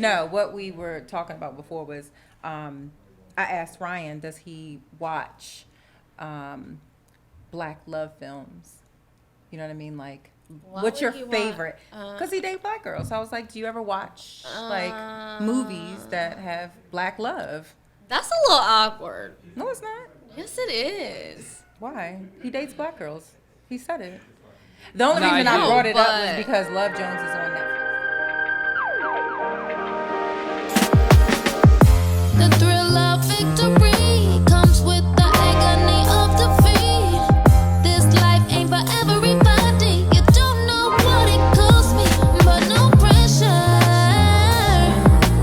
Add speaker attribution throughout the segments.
Speaker 1: No, what we were talking about before was I asked Ryan, does he watch black love films? You know what I mean? Like, what's your favorite? Because he dates black girls. So I was like, do you ever watch like movies that have black love?
Speaker 2: That's a little awkward.
Speaker 1: No, it's not.
Speaker 2: Yes, it is.
Speaker 1: Why? He dates black girls. He said it. The only reason I brought it up was because Love Jones is on Netflix.
Speaker 3: The thrill of victory comes with the agony of defeat. This life ain't for everybody. You don't know what it cost me, but no pressure.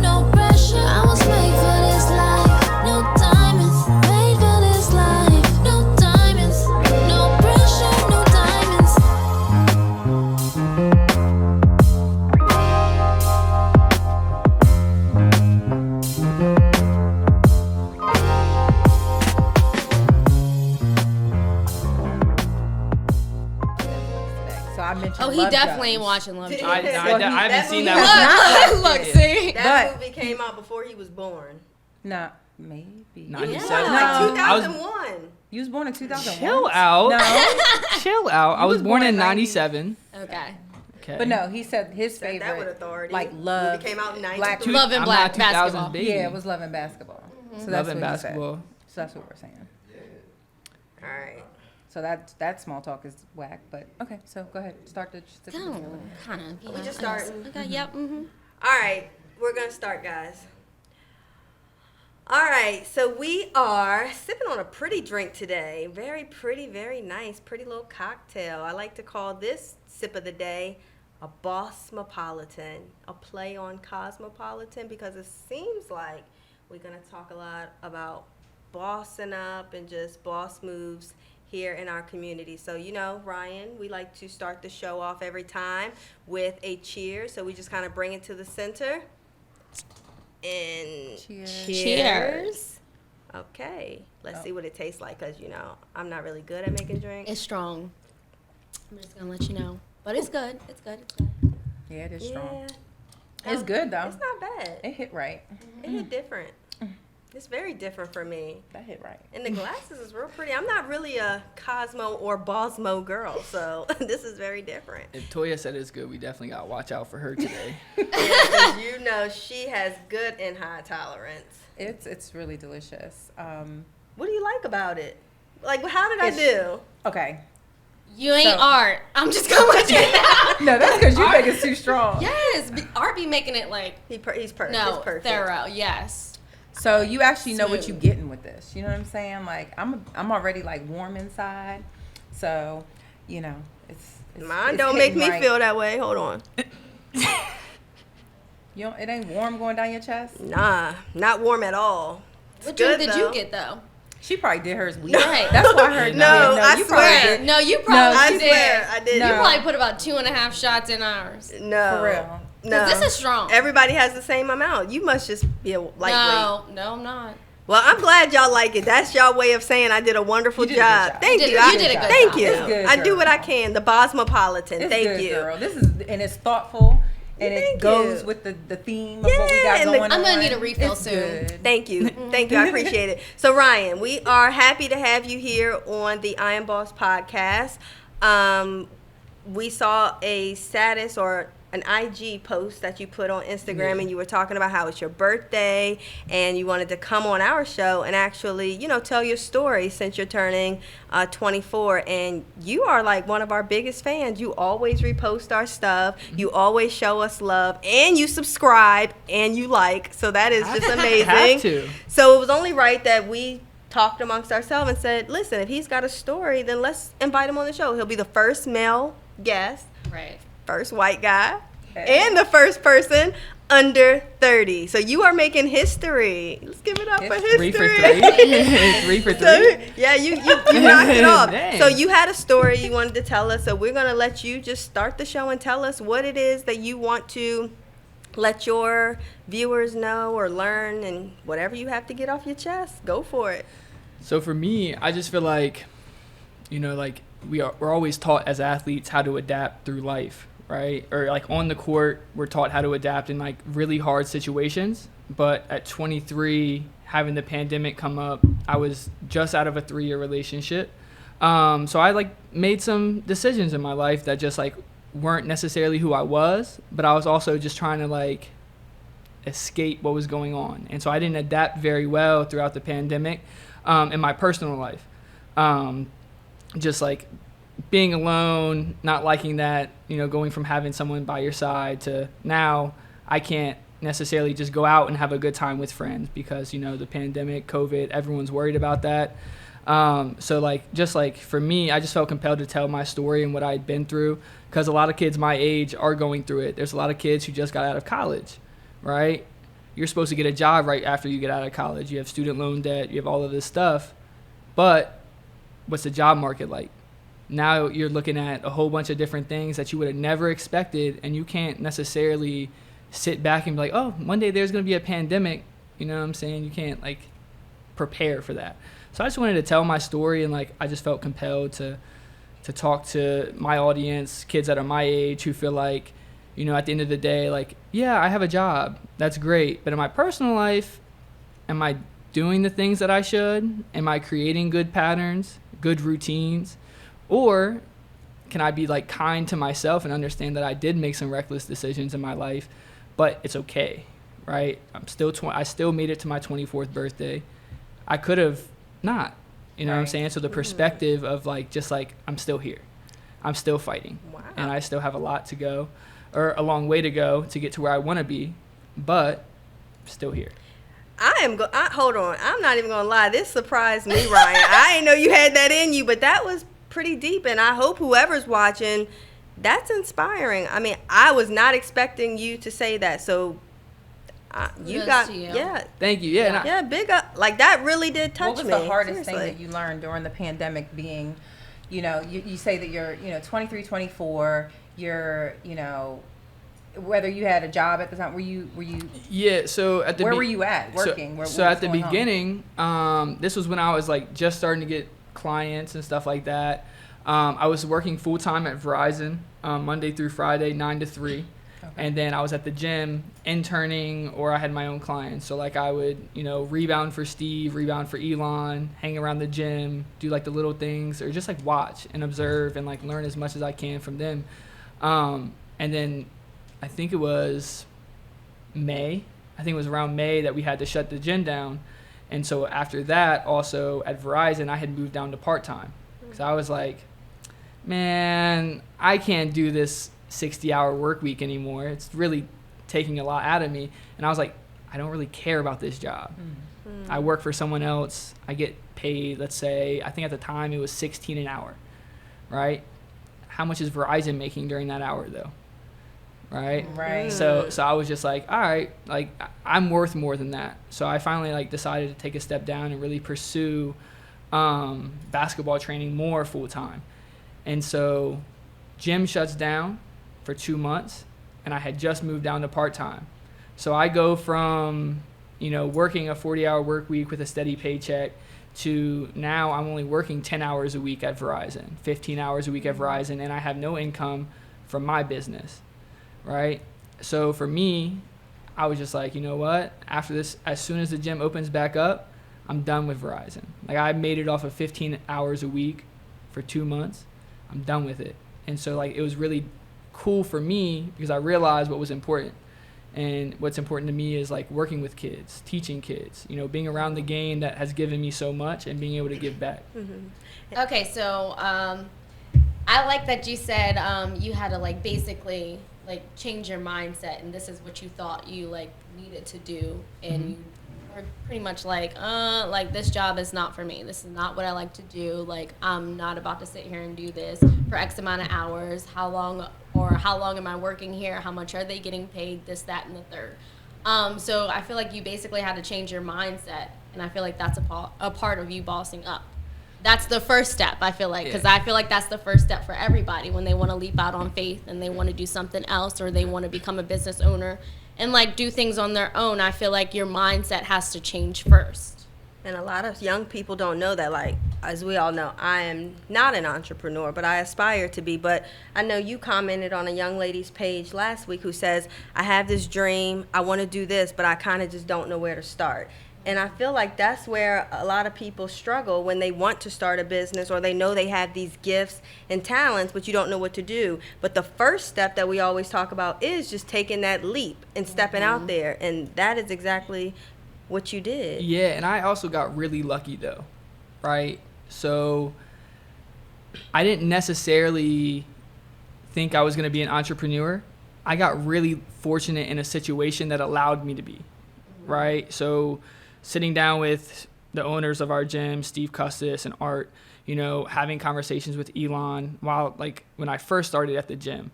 Speaker 3: No pressure. I was made for this life. No diamonds. Made for this life. No diamonds. No pressure. No diamonds.
Speaker 1: So I mentioned
Speaker 2: Oh, he
Speaker 1: Love
Speaker 2: definitely
Speaker 1: Jones.
Speaker 2: ain't watching Love Jones.
Speaker 4: I haven't seen
Speaker 2: Look,
Speaker 4: that
Speaker 2: look, see?
Speaker 5: That
Speaker 1: But-
Speaker 5: movie came out before he was born.
Speaker 1: Nah, maybe.
Speaker 4: 97.
Speaker 5: Like
Speaker 1: No.
Speaker 5: 2001.
Speaker 1: You was born in 2001.
Speaker 4: Chill out.
Speaker 1: No.
Speaker 4: Chill out. I was born in
Speaker 1: 90.
Speaker 4: 97.
Speaker 2: Okay.
Speaker 4: Okay.
Speaker 1: But no, he said his
Speaker 5: Said that with
Speaker 1: favorite,
Speaker 5: authority.
Speaker 1: like Love.
Speaker 5: Movie came out in
Speaker 1: Black
Speaker 5: 92.
Speaker 2: Love and
Speaker 4: I'm
Speaker 2: Black
Speaker 4: not 2000s
Speaker 2: basketball.
Speaker 4: baby.
Speaker 1: Yeah, it was Love and Basketball. So
Speaker 4: Love
Speaker 1: that's
Speaker 4: and
Speaker 1: what he
Speaker 4: basketball.
Speaker 1: said. So that's what we're saying.
Speaker 5: All right.
Speaker 1: So that small talk is whack. But okay, so go ahead. Start the.
Speaker 2: Kind of.
Speaker 5: We just starting.
Speaker 2: Okay, yep. Mm-hmm.
Speaker 5: All right, we're gonna start, guys. All right, so we are sipping on a pretty drink today. Very pretty, very nice, pretty little cocktail. I like to call this sip of the day a BOSSmopolitan, a play on Cosmopolitan, because it seems like we're gonna talk a lot about bossing up and just boss moves here in our community. So, you know, Ryan, we like to start the show off every time with a cheers. So we just kind of bring it to the center. And cheers. Okay. Let's see what it tastes like, because, you know, I'm not really good at making drinks.
Speaker 2: It's strong. I'm just gonna let you know, but it's good. It's good. It's good.
Speaker 1: Yeah, it is strong.
Speaker 5: Yeah.
Speaker 1: It's good though.
Speaker 5: It's not bad.
Speaker 1: It hit right.
Speaker 5: It hit different. It's very different for me.
Speaker 1: That hit right.
Speaker 5: And the glasses is real pretty. I'm not really a Cosmo or BOSSmo girl, so this is very different.
Speaker 4: If Toya said it's good, we definitely got to watch out for her today.
Speaker 5: Yeah, 'cause you know she has good and high tolerance.
Speaker 1: It's really delicious.
Speaker 5: What do you like about it? Like, how did I do?
Speaker 1: Okay.
Speaker 2: You ain't
Speaker 1: So-
Speaker 2: Art. I'm just gonna let you know.
Speaker 1: No, that's because you think it's too strong.
Speaker 2: Yes, Art be making it like
Speaker 5: He's perfect.
Speaker 2: no
Speaker 5: It's perfect.
Speaker 2: thorough. Yes.
Speaker 1: So you actually know what
Speaker 2: Smooth.
Speaker 1: you're getting with this. You know what I'm saying? Like I'm already like warm inside. So, you know, it's
Speaker 5: Mine
Speaker 1: it's
Speaker 5: don't make
Speaker 1: hitting
Speaker 5: me
Speaker 1: right.
Speaker 5: feel that way. Hold on.
Speaker 1: You know, it ain't warm going down your chest.
Speaker 5: Nah, not warm at all. It's
Speaker 2: What
Speaker 5: good,
Speaker 2: drink did
Speaker 5: though.
Speaker 2: you get though?
Speaker 1: She probably did hers weak.
Speaker 2: Right.
Speaker 1: That's why I heard.
Speaker 5: No, I
Speaker 1: you
Speaker 5: swear.
Speaker 1: probably did.
Speaker 2: No, you probably
Speaker 5: I
Speaker 2: did.
Speaker 5: swear, I did.
Speaker 1: No.
Speaker 2: You probably put about 2.5 shots in ours.
Speaker 5: No.
Speaker 1: For real.
Speaker 5: No.
Speaker 2: This is strong.
Speaker 5: Everybody has the same amount. You must just be a lightweight.
Speaker 2: No, I'm not.
Speaker 5: Well, I'm glad y'all like it. That's y'all way of saying I did a wonderful
Speaker 1: You did a good
Speaker 5: job.
Speaker 1: job.
Speaker 5: Thank
Speaker 2: You did-
Speaker 5: you.
Speaker 2: you
Speaker 5: I-
Speaker 2: did a good
Speaker 5: Thank
Speaker 2: job.
Speaker 5: you.
Speaker 1: It's good,
Speaker 5: I do
Speaker 1: girl.
Speaker 5: what I can. The BOSSmopolitan.
Speaker 1: It's
Speaker 5: Thank
Speaker 1: good,
Speaker 5: you.
Speaker 1: girl. This is and it's thoughtful and
Speaker 5: Thank
Speaker 1: it goes
Speaker 5: you.
Speaker 1: with the theme of what we
Speaker 5: Yeah,
Speaker 1: got
Speaker 5: and
Speaker 1: going on.
Speaker 2: I'm gonna need a refill
Speaker 1: It's
Speaker 2: soon.
Speaker 1: good.
Speaker 5: Thank you. Thank you. I appreciate it. So, Ryan, we are happy to have you here on the I Am Boss podcast. We saw a status or an IG post that you put on Instagram, and you were talking about how it's your birthday and you wanted to come on our show and actually, you know, tell your story since you're turning 24. And you are like one of our biggest fans. You always repost our stuff. You always show us love, and you subscribe and you like. So that is just amazing.
Speaker 4: Have to.
Speaker 5: So it was only right that we talked amongst ourselves and said, listen, if he's got a story, then let's invite him on the show. He'll be the first male guest,
Speaker 2: Right.
Speaker 5: first white guy, and the first person under 30. So you are making history. Let's give it up for history.
Speaker 4: 3 for 3. 3 for 3.
Speaker 5: So, yeah, you knocked it off.
Speaker 4: Dang.
Speaker 5: So you had a story you wanted to tell us. So we're going to let you just start the show and tell us what it is that you want to let your viewers know or learn, and whatever you have to get off your chest, go for it.
Speaker 4: So for me, I just feel like, you know, like we're always taught as athletes how to adapt through life. right? Or like on the court, we're taught how to adapt in like really hard situations. But at 23, having the pandemic come up, I was just out of a 3-year relationship. So I like made some decisions in my life that just like weren't necessarily who I was, but I was also just trying to like escape what was going on. And so I didn't adapt very well throughout the pandemic in my personal life. Just like being alone, not liking that, going from having someone by your side to now I can't necessarily just go out and have a good time with friends because, the pandemic, COVID, everyone's worried about that. So like, just like for me, I just felt compelled to tell my story and what I'd been through because a lot of kids my age are going through it. There's a lot of kids who just got out of college, right? You're supposed to get a job right after you get out of college. You have student loan debt, you have all of this stuff, but what's the job market like? Now you're looking at a whole bunch of different things that you would have never expected, and you can't necessarily sit back and be like, oh, one day there's going to be a pandemic. You know what I'm saying? You can't like prepare for that. So I just wanted to tell my story, and like I just felt compelled to talk to my audience, kids that are my age who feel like, at the end of the day, like, yeah, I have a job. That's great. But in my personal life, am I doing the things that I should? Am I creating good patterns, good routines? Or can I be like kind to myself and understand that I did make some reckless decisions in my life, but it's okay, right? I still made it to my 24th birthday. I could have not, what I'm saying? So the perspective of like, just like, I'm still here. I'm still fighting. Wow. And I still have a lot to go, or a long way to go to get to where I want to be, but I'm still here.
Speaker 5: Hold on. I'm not even gonna lie. This surprised me, Ryan. I didn't know you had that in you, but that was pretty deep, and I hope whoever's watching, that's inspiring. I mean, I was not expecting you to say that, so you got, yeah.
Speaker 4: Thank you. Yeah.
Speaker 5: Yeah, big up. Like that really did touch me.
Speaker 1: What was the hardest
Speaker 5: Seriously.
Speaker 1: thing that you learned during the pandemic? Being, you say that you're, 23, 24. You're, whether you had a job at the time, were you?
Speaker 4: Yeah. So at the
Speaker 1: where were you at working?
Speaker 4: So at the beginning, this was when I was like just starting to get clients and stuff like that. I was working full time at Verizon, Monday through Friday, 9 to 3. Okay. And then I was at the gym interning, or I had my own clients. So like I would, rebound for Steve, rebound for Elon, hang around the gym, do like the little things, or just like watch and observe and like learn as much as I can from them. And then I think it was May. I think it was around May that we had to shut the gym down. And so after that, also at Verizon, I had moved down to part-time. Because I was like, man, I can't do this 60-hour work week anymore. It's really taking a lot out of me. And I was like, I don't really care about this job. Mm-hmm. I work for someone else. I get paid, let's say, I think at the time it was $16 an hour, right? How much is Verizon making during that hour, though? Right. So I was just like, all right, like I'm worth more than that. So I finally like decided to take a step down and really pursue basketball training more full time. And so gym shuts down for 2 months, and I had just moved down to part time. So I go from, working a 40-hour work week with a steady paycheck to now I'm only working 10 hours a week at Verizon, 15 hours a week at Verizon, and I have no income from my business. Right? So for me, I was just like, you know what? After this, as soon as the gym opens back up, I'm done with Verizon. Like I made it off of 15 hours a week for 2 months. I'm done with it. And so like it was really cool for me because I realized what was important. And what's important to me is like working with kids, teaching kids, being around the game that has given me so much and being able to give back.
Speaker 2: Mm-hmm. Okay, so I like that you said you had to like basically like change your mindset, and this is what you thought you like needed to do, and you were pretty much like this job is not for me. This is not what I like to do. Like I'm not about to sit here and do this for X amount of hours. How long am I working here? How much are they getting paid? This, that, and the third. So I feel like you basically had to change your mindset, and I feel like that's a part of you bossing up. That's the first step, I feel like, because I feel like that's the first step for everybody when they want to leap out on faith and they want to do something else, or they want to become a business owner and like do things on their own. I feel like your mindset has to change first.
Speaker 5: And a lot of young people don't know that. Like, as we all know, I am not an entrepreneur, but I aspire to be. But I know you commented on a young lady's page last week who says, I have this dream, I want to do this, but I kind of just don't know where to start. And I feel like that's where a lot of people struggle when they want to start a business, or they know they have these gifts and talents, but you don't know what to do. But the first step that we always talk about is just taking that leap and stepping out there. And that is exactly what you did.
Speaker 4: Yeah, and I also got really lucky though, right? So I didn't necessarily think I was going to be an entrepreneur. I got really fortunate in a situation that allowed me to be, right? So sitting down with the owners of our gym, Steve Custis and Art, you know, having conversations with Elon while, like, when I first started at the gym,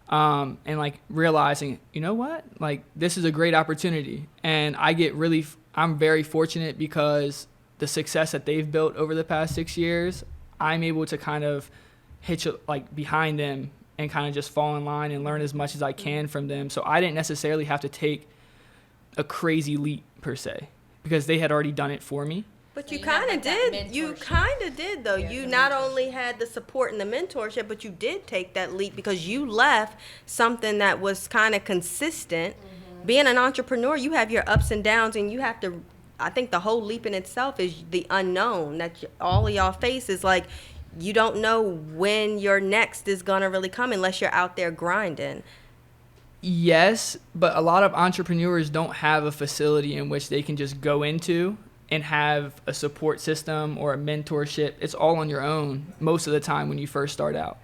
Speaker 4: and like realizing, you know what, like, this is a great opportunity. And I'm very fortunate because the success that they've built over the past 6 years, I'm able to kind of hitch like behind them and kind of just fall in line and learn as much as I can from them. So I didn't necessarily have to take a crazy leap per se, because they had already done it for me.
Speaker 5: But
Speaker 2: So
Speaker 5: you
Speaker 2: you have,
Speaker 5: kind of
Speaker 2: like, that
Speaker 5: did. You
Speaker 2: mentorship.
Speaker 5: kind of did, though.
Speaker 1: Yeah,
Speaker 5: You
Speaker 1: the
Speaker 5: not
Speaker 1: mentorship.
Speaker 5: only had the support and the mentorship, but you did take that leap because you left something that was kind of consistent. Being an entrepreneur, you have your ups and downs, and you have to. I think the whole leap in itself is the unknown that all of y'all face. Is like, you don't know when your next is gonna really come unless you're out there grinding.
Speaker 4: Yes, but a lot of entrepreneurs don't have a facility in which they can just go into and have a support system or a mentorship. It's all on your own most of the time when you first start out,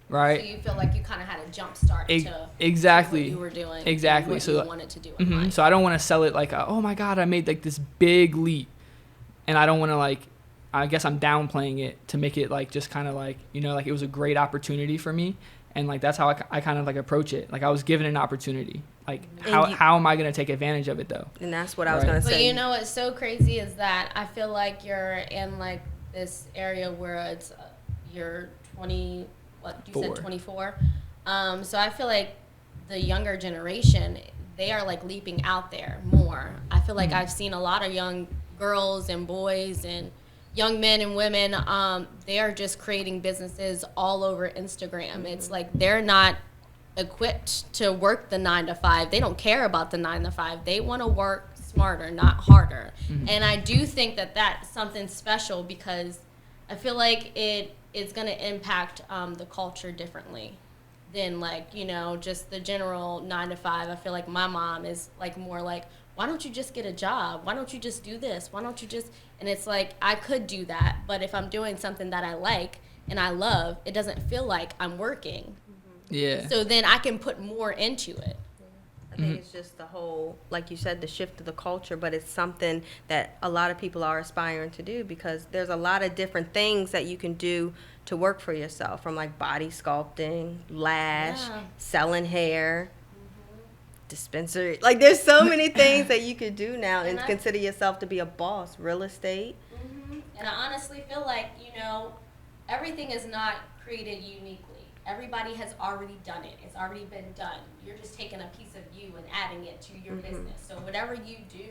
Speaker 4: right?
Speaker 2: So you feel like you kind of had a jump start to
Speaker 4: Exactly.
Speaker 2: what you were doing.
Speaker 4: Exactly.
Speaker 2: And what
Speaker 4: So
Speaker 2: you wanted to do in life.
Speaker 4: So I don't want to sell it like, oh my God, I made like this big leap. And I don't want to, like, I guess I'm downplaying it to make it like just kind of like, you know, like it was a great opportunity for me. And like that's how I kind of like approach it. Like I was given an opportunity. Like how am I going to take advantage of it though?
Speaker 5: And that's what I was
Speaker 4: Right.
Speaker 5: gonna
Speaker 2: But
Speaker 5: say.
Speaker 2: you know what's so crazy is that I feel like you're in like this area where it's you're 20, what you said 24. So I feel like the younger generation, they are like leaping out there more. I feel like I've seen a lot of young girls and boys and young men and women, they are just creating businesses all over Instagram. It's like they're not equipped to work the 9 to 5. They don't care about the 9 to 5. They want to work smarter, not harder. And I do think that that's something special because I feel like it's going to impact the culture differently than like, you know, just the general 9 to 5. I feel like my mom is like more like, why don't you just get a job? Why don't you just do this? Why don't you just, and it's like, I could do that, but if I'm doing something that I like and I love, it doesn't feel like I'm working.
Speaker 4: Yeah.
Speaker 2: So then I can put more into it.
Speaker 5: I think it's just the whole, like you said, the shift of the culture, but it's something that a lot of people are aspiring to do because there's a lot of different things that you can do to work for yourself, from like body sculpting, lash,
Speaker 2: Yeah.
Speaker 5: selling hair, dispensary. Like there's so many things that you could do now and
Speaker 2: And I-
Speaker 5: consider yourself to be a boss. Real estate.
Speaker 2: And I honestly feel like, you know, everything is not created uniquely. Everybody has already done it. It's already been done. You're just taking a piece of you and adding it to your business. So whatever you do,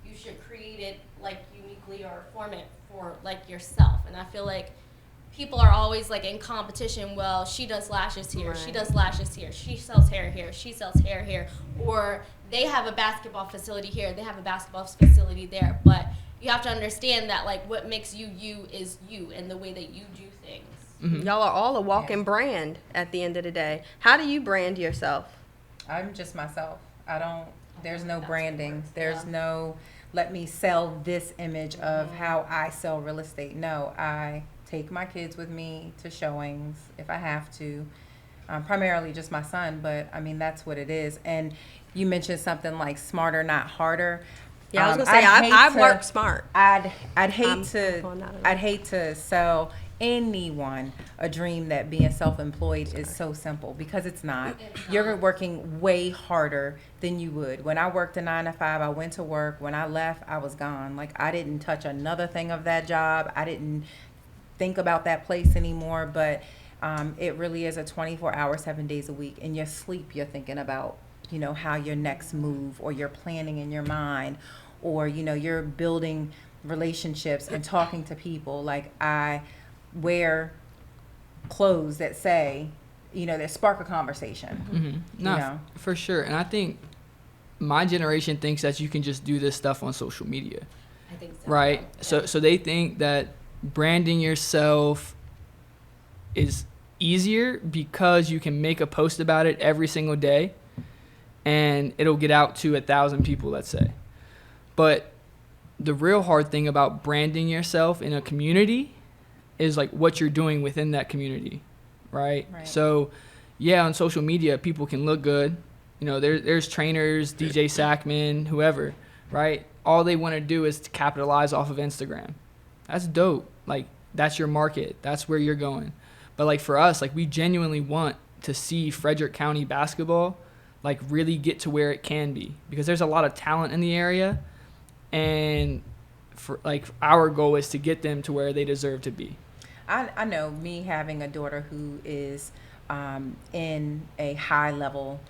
Speaker 2: you should create it like uniquely or form it for like yourself. And I feel like people are always like in competition. Well, she does lashes here. She
Speaker 5: Right.
Speaker 2: does lashes here. She sells hair here. She sells hair here. Or they have a basketball facility here. They have a basketball facility there. But you have to understand that like what makes you you is you and the way that you do things.
Speaker 5: Y'all are all a walking brand at the end of the day. How do you brand yourself?
Speaker 1: I'm just myself. There's no
Speaker 2: That's
Speaker 1: branding.
Speaker 2: what works,
Speaker 1: There's
Speaker 2: yeah.
Speaker 1: no, let me sell this image of how I sell real estate. No, I take my kids with me to showings if I have to. Primarily just my son, but I mean, that's what it is. And you mentioned something like smarter, not harder.
Speaker 5: Yeah, I was gonna say I work smart.
Speaker 1: I'd
Speaker 5: I'm
Speaker 1: hate
Speaker 5: going out of
Speaker 1: I'd hate to sell anyone a dream that being self-employed is so simple, because it's not. You're working way harder than you would. When I worked a 9 to 5, I went to work. When I left, I was gone. Like I didn't touch another thing of that job. I didn't think about that place anymore. But it really is a 24-hour, 7 days a week. In your sleep, you're thinking about, you know, how your next move, or you're planning in your mind, or, you know, you're building relationships and talking to people. Like, I wear clothes that say, that spark a conversation.
Speaker 4: Mm-hmm. No, for sure. And I think my generation thinks that you can just do this stuff on social media.
Speaker 2: I think so.
Speaker 4: Right?
Speaker 2: Yeah.
Speaker 4: So they think that branding yourself is easier because you can make a post about it every single day and it'll get out to 1,000 people, let's say. But the real hard thing about branding yourself in a community is like what you're doing within that community, right? So yeah, on social media, people can look good. There's trainers, DJ Sackman, whoever, right? All they want to do is to capitalize off of Instagram. That's dope. Like, that's your market. That's where you're going. But like for us, like we genuinely want to see Frederick County basketball like really get to where it can be, because there's a lot of talent in the area, and for like our goal is to get them to where they deserve to be.
Speaker 1: I know, me having a daughter who is in a high level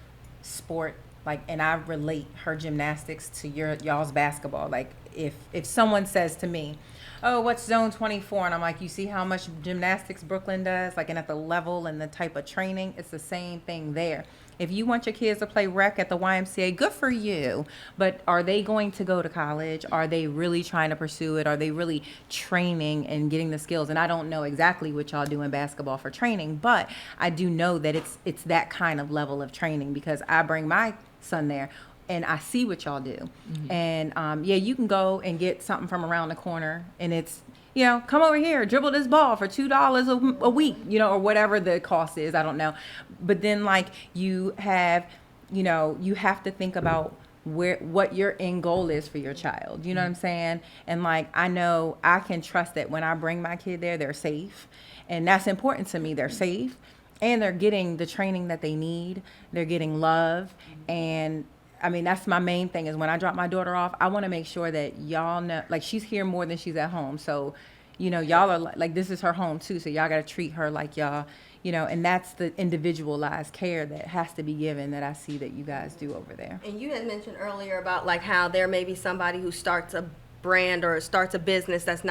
Speaker 1: sport, like, and I relate her gymnastics to y'all's basketball. Like, if someone says to me, oh, what's zone 24? And I'm like, you see how much gymnastics Brooklyn does? Like, and at the level and the type of training, it's the same thing there. If you want your kids to play rec at the YMCA, good for you. But are they going to go to college? Are they really trying to pursue it? Are they really training and getting the skills? And I don't know exactly what y'all do in basketball for training, but I do know that it's that kind of level of training, because I bring my son there and I see what y'all do. Mm-hmm. And you can go and get something from around the corner, and it's, come over here, dribble this ball for $2 a week, or whatever the cost is. I don't know. But then, like, you have to think about what your end goal is for your child. You know what I'm saying? And like, I know I can trust that when I bring my kid there, they're safe. And that's important to me. They're safe, and they're getting the training that they need. They're getting love. And I mean, that's my main thing, is when I drop my daughter off, I want to make sure that y'all know, like, she's here more than she's at home. So, y'all are like, this is her home too. So y'all got to treat her like y'all, and that's the individualized care that has to be given, that I see that you guys do over there.
Speaker 5: And you had mentioned earlier about like how there may be somebody who starts a brand or starts a business that's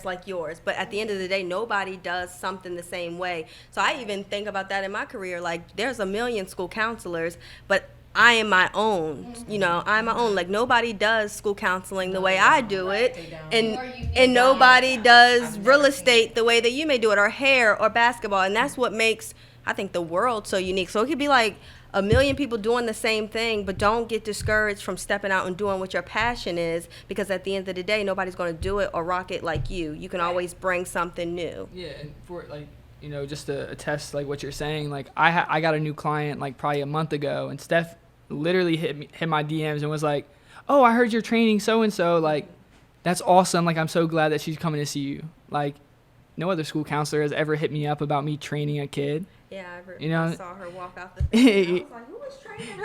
Speaker 5: like yours, but at the end of the day, nobody does something the same way. So I even think about that in my career. Like, there's a million school counselors, but I am my own, I'm my own. Like, nobody does school counseling the way I do it, and nobody does real estate the way that you may do it, or hair, or basketball. And that's what makes, I think, the world so unique. So it could be like a million people doing the same thing, but don't get discouraged from stepping out and doing what your passion is, because at the end of the day, nobody's going to do it or rock it like you. You can always bring something new.
Speaker 4: Yeah, and for like, just to attest like what you're saying, like I got a new client like probably a month ago, and Steph literally hit my DMs and was like, oh, I heard you're training so and so, like, that's awesome, like, I'm so glad that she's coming to see you. Like, no other school counselor has ever hit me up about me training a kid.
Speaker 5: Yeah, I saw her walk out the thing. I was like, who was training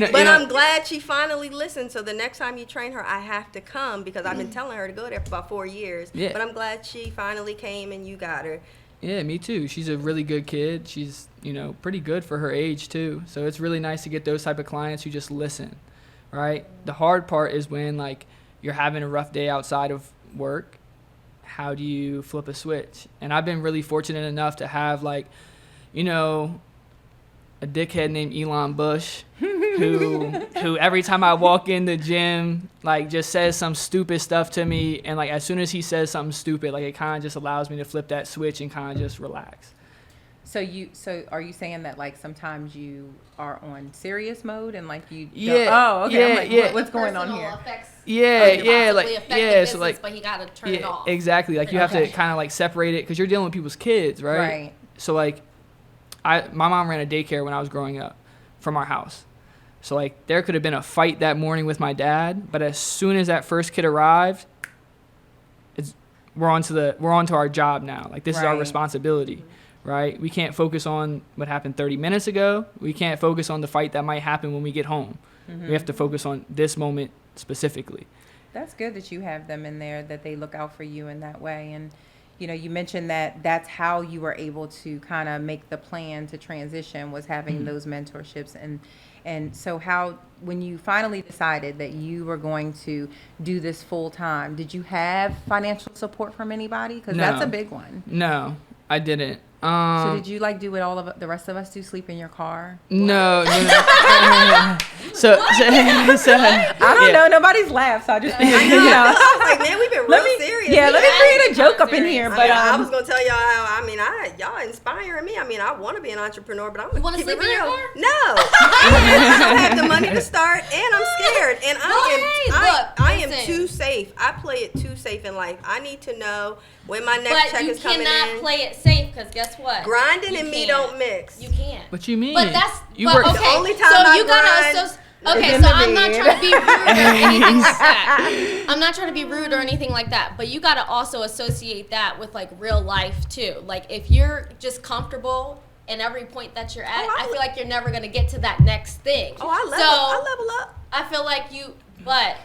Speaker 5: her? But I'm glad she finally listened. So the next time you train her, I have to come, because I've been telling her to go there for about 4 years. Yeah. But I'm glad she finally came and you got her.
Speaker 4: Yeah, me too. She's a really good kid. She's, pretty good for her age too. So it's really nice to get those type of clients who just listen, right? The hard part is when like you're having a rough day outside of work. How do you flip a switch? And I've been really fortunate enough to have like, a dickhead named Elon Bush who every time I walk in the gym, like, just says some stupid stuff to me. And like, as soon as he says something stupid, like, it kind of just allows me to flip that switch and kind of just relax.
Speaker 1: So are you saying that like sometimes you are on serious mode and like you
Speaker 4: yeah
Speaker 1: okay, I'm like,
Speaker 4: yeah,
Speaker 1: what's going on here?
Speaker 4: So like,
Speaker 2: but he got to turn it off.
Speaker 4: Exactly, like you have to kind of like separate it, because you're dealing with people's kids, right? So like my mom ran a daycare when I was growing up from our house. So like there could have been a fight that morning with my dad, but as soon as that first kid arrived, we're on to our job now. Like, this is our responsibility. Right? We can't focus on what happened 30 minutes ago. We can't focus on the fight that might happen when we get home. Mm-hmm. We have to focus on this moment specifically.
Speaker 1: That's good that you have them in there, that they look out for you in that way. And, you know, you mentioned that that's how you were able to kind of make the plan to transition, was having those mentorships. And so how, when you finally decided that you were going to do this full time, did you have financial support from anybody? Because that's a big one.
Speaker 4: No, I didn't.
Speaker 1: So did you like do what all of the rest of us do, sleep in your car?
Speaker 4: No. So
Speaker 1: I don't know. Nobody's laughed, so I just figured, you know.
Speaker 5: I was like, man, we've been real serious.
Speaker 1: Yeah, let me create a joke up in
Speaker 2: serious.
Speaker 1: here.
Speaker 5: I
Speaker 1: But
Speaker 5: mean, I was gonna tell y'all. Y'all inspiring me. I mean, I want to be an entrepreneur, but I'm gonna
Speaker 2: wanna
Speaker 5: keep it
Speaker 2: sleep in your
Speaker 5: real.
Speaker 2: car?
Speaker 5: No, I don't have the money to start, and I'm scared. And I am
Speaker 2: listen.
Speaker 5: too safe. I play it too safe in life. I need to know when my next
Speaker 2: But
Speaker 5: check
Speaker 2: you
Speaker 5: is coming
Speaker 2: cannot
Speaker 5: in.
Speaker 2: play it safe because guess what?
Speaker 5: Grinding
Speaker 2: You
Speaker 5: and me
Speaker 2: can't.
Speaker 5: don't mix.
Speaker 2: You can't.
Speaker 4: what you mean?
Speaker 2: But that's
Speaker 4: you
Speaker 2: but,
Speaker 4: work.
Speaker 2: okay.
Speaker 5: The only time
Speaker 2: so
Speaker 5: I
Speaker 2: you gotta
Speaker 5: grind
Speaker 2: okay.
Speaker 1: in
Speaker 2: So
Speaker 1: the
Speaker 2: I'm not
Speaker 1: bed.
Speaker 2: trying to be rude or anything like that. I'm not trying to be rude or anything like that. But you gotta also associate that with like real life too. Like if you're just comfortable in every point that you're at, I feel like you're never gonna get to that next thing.
Speaker 5: Oh, I level up.
Speaker 2: I feel like you, but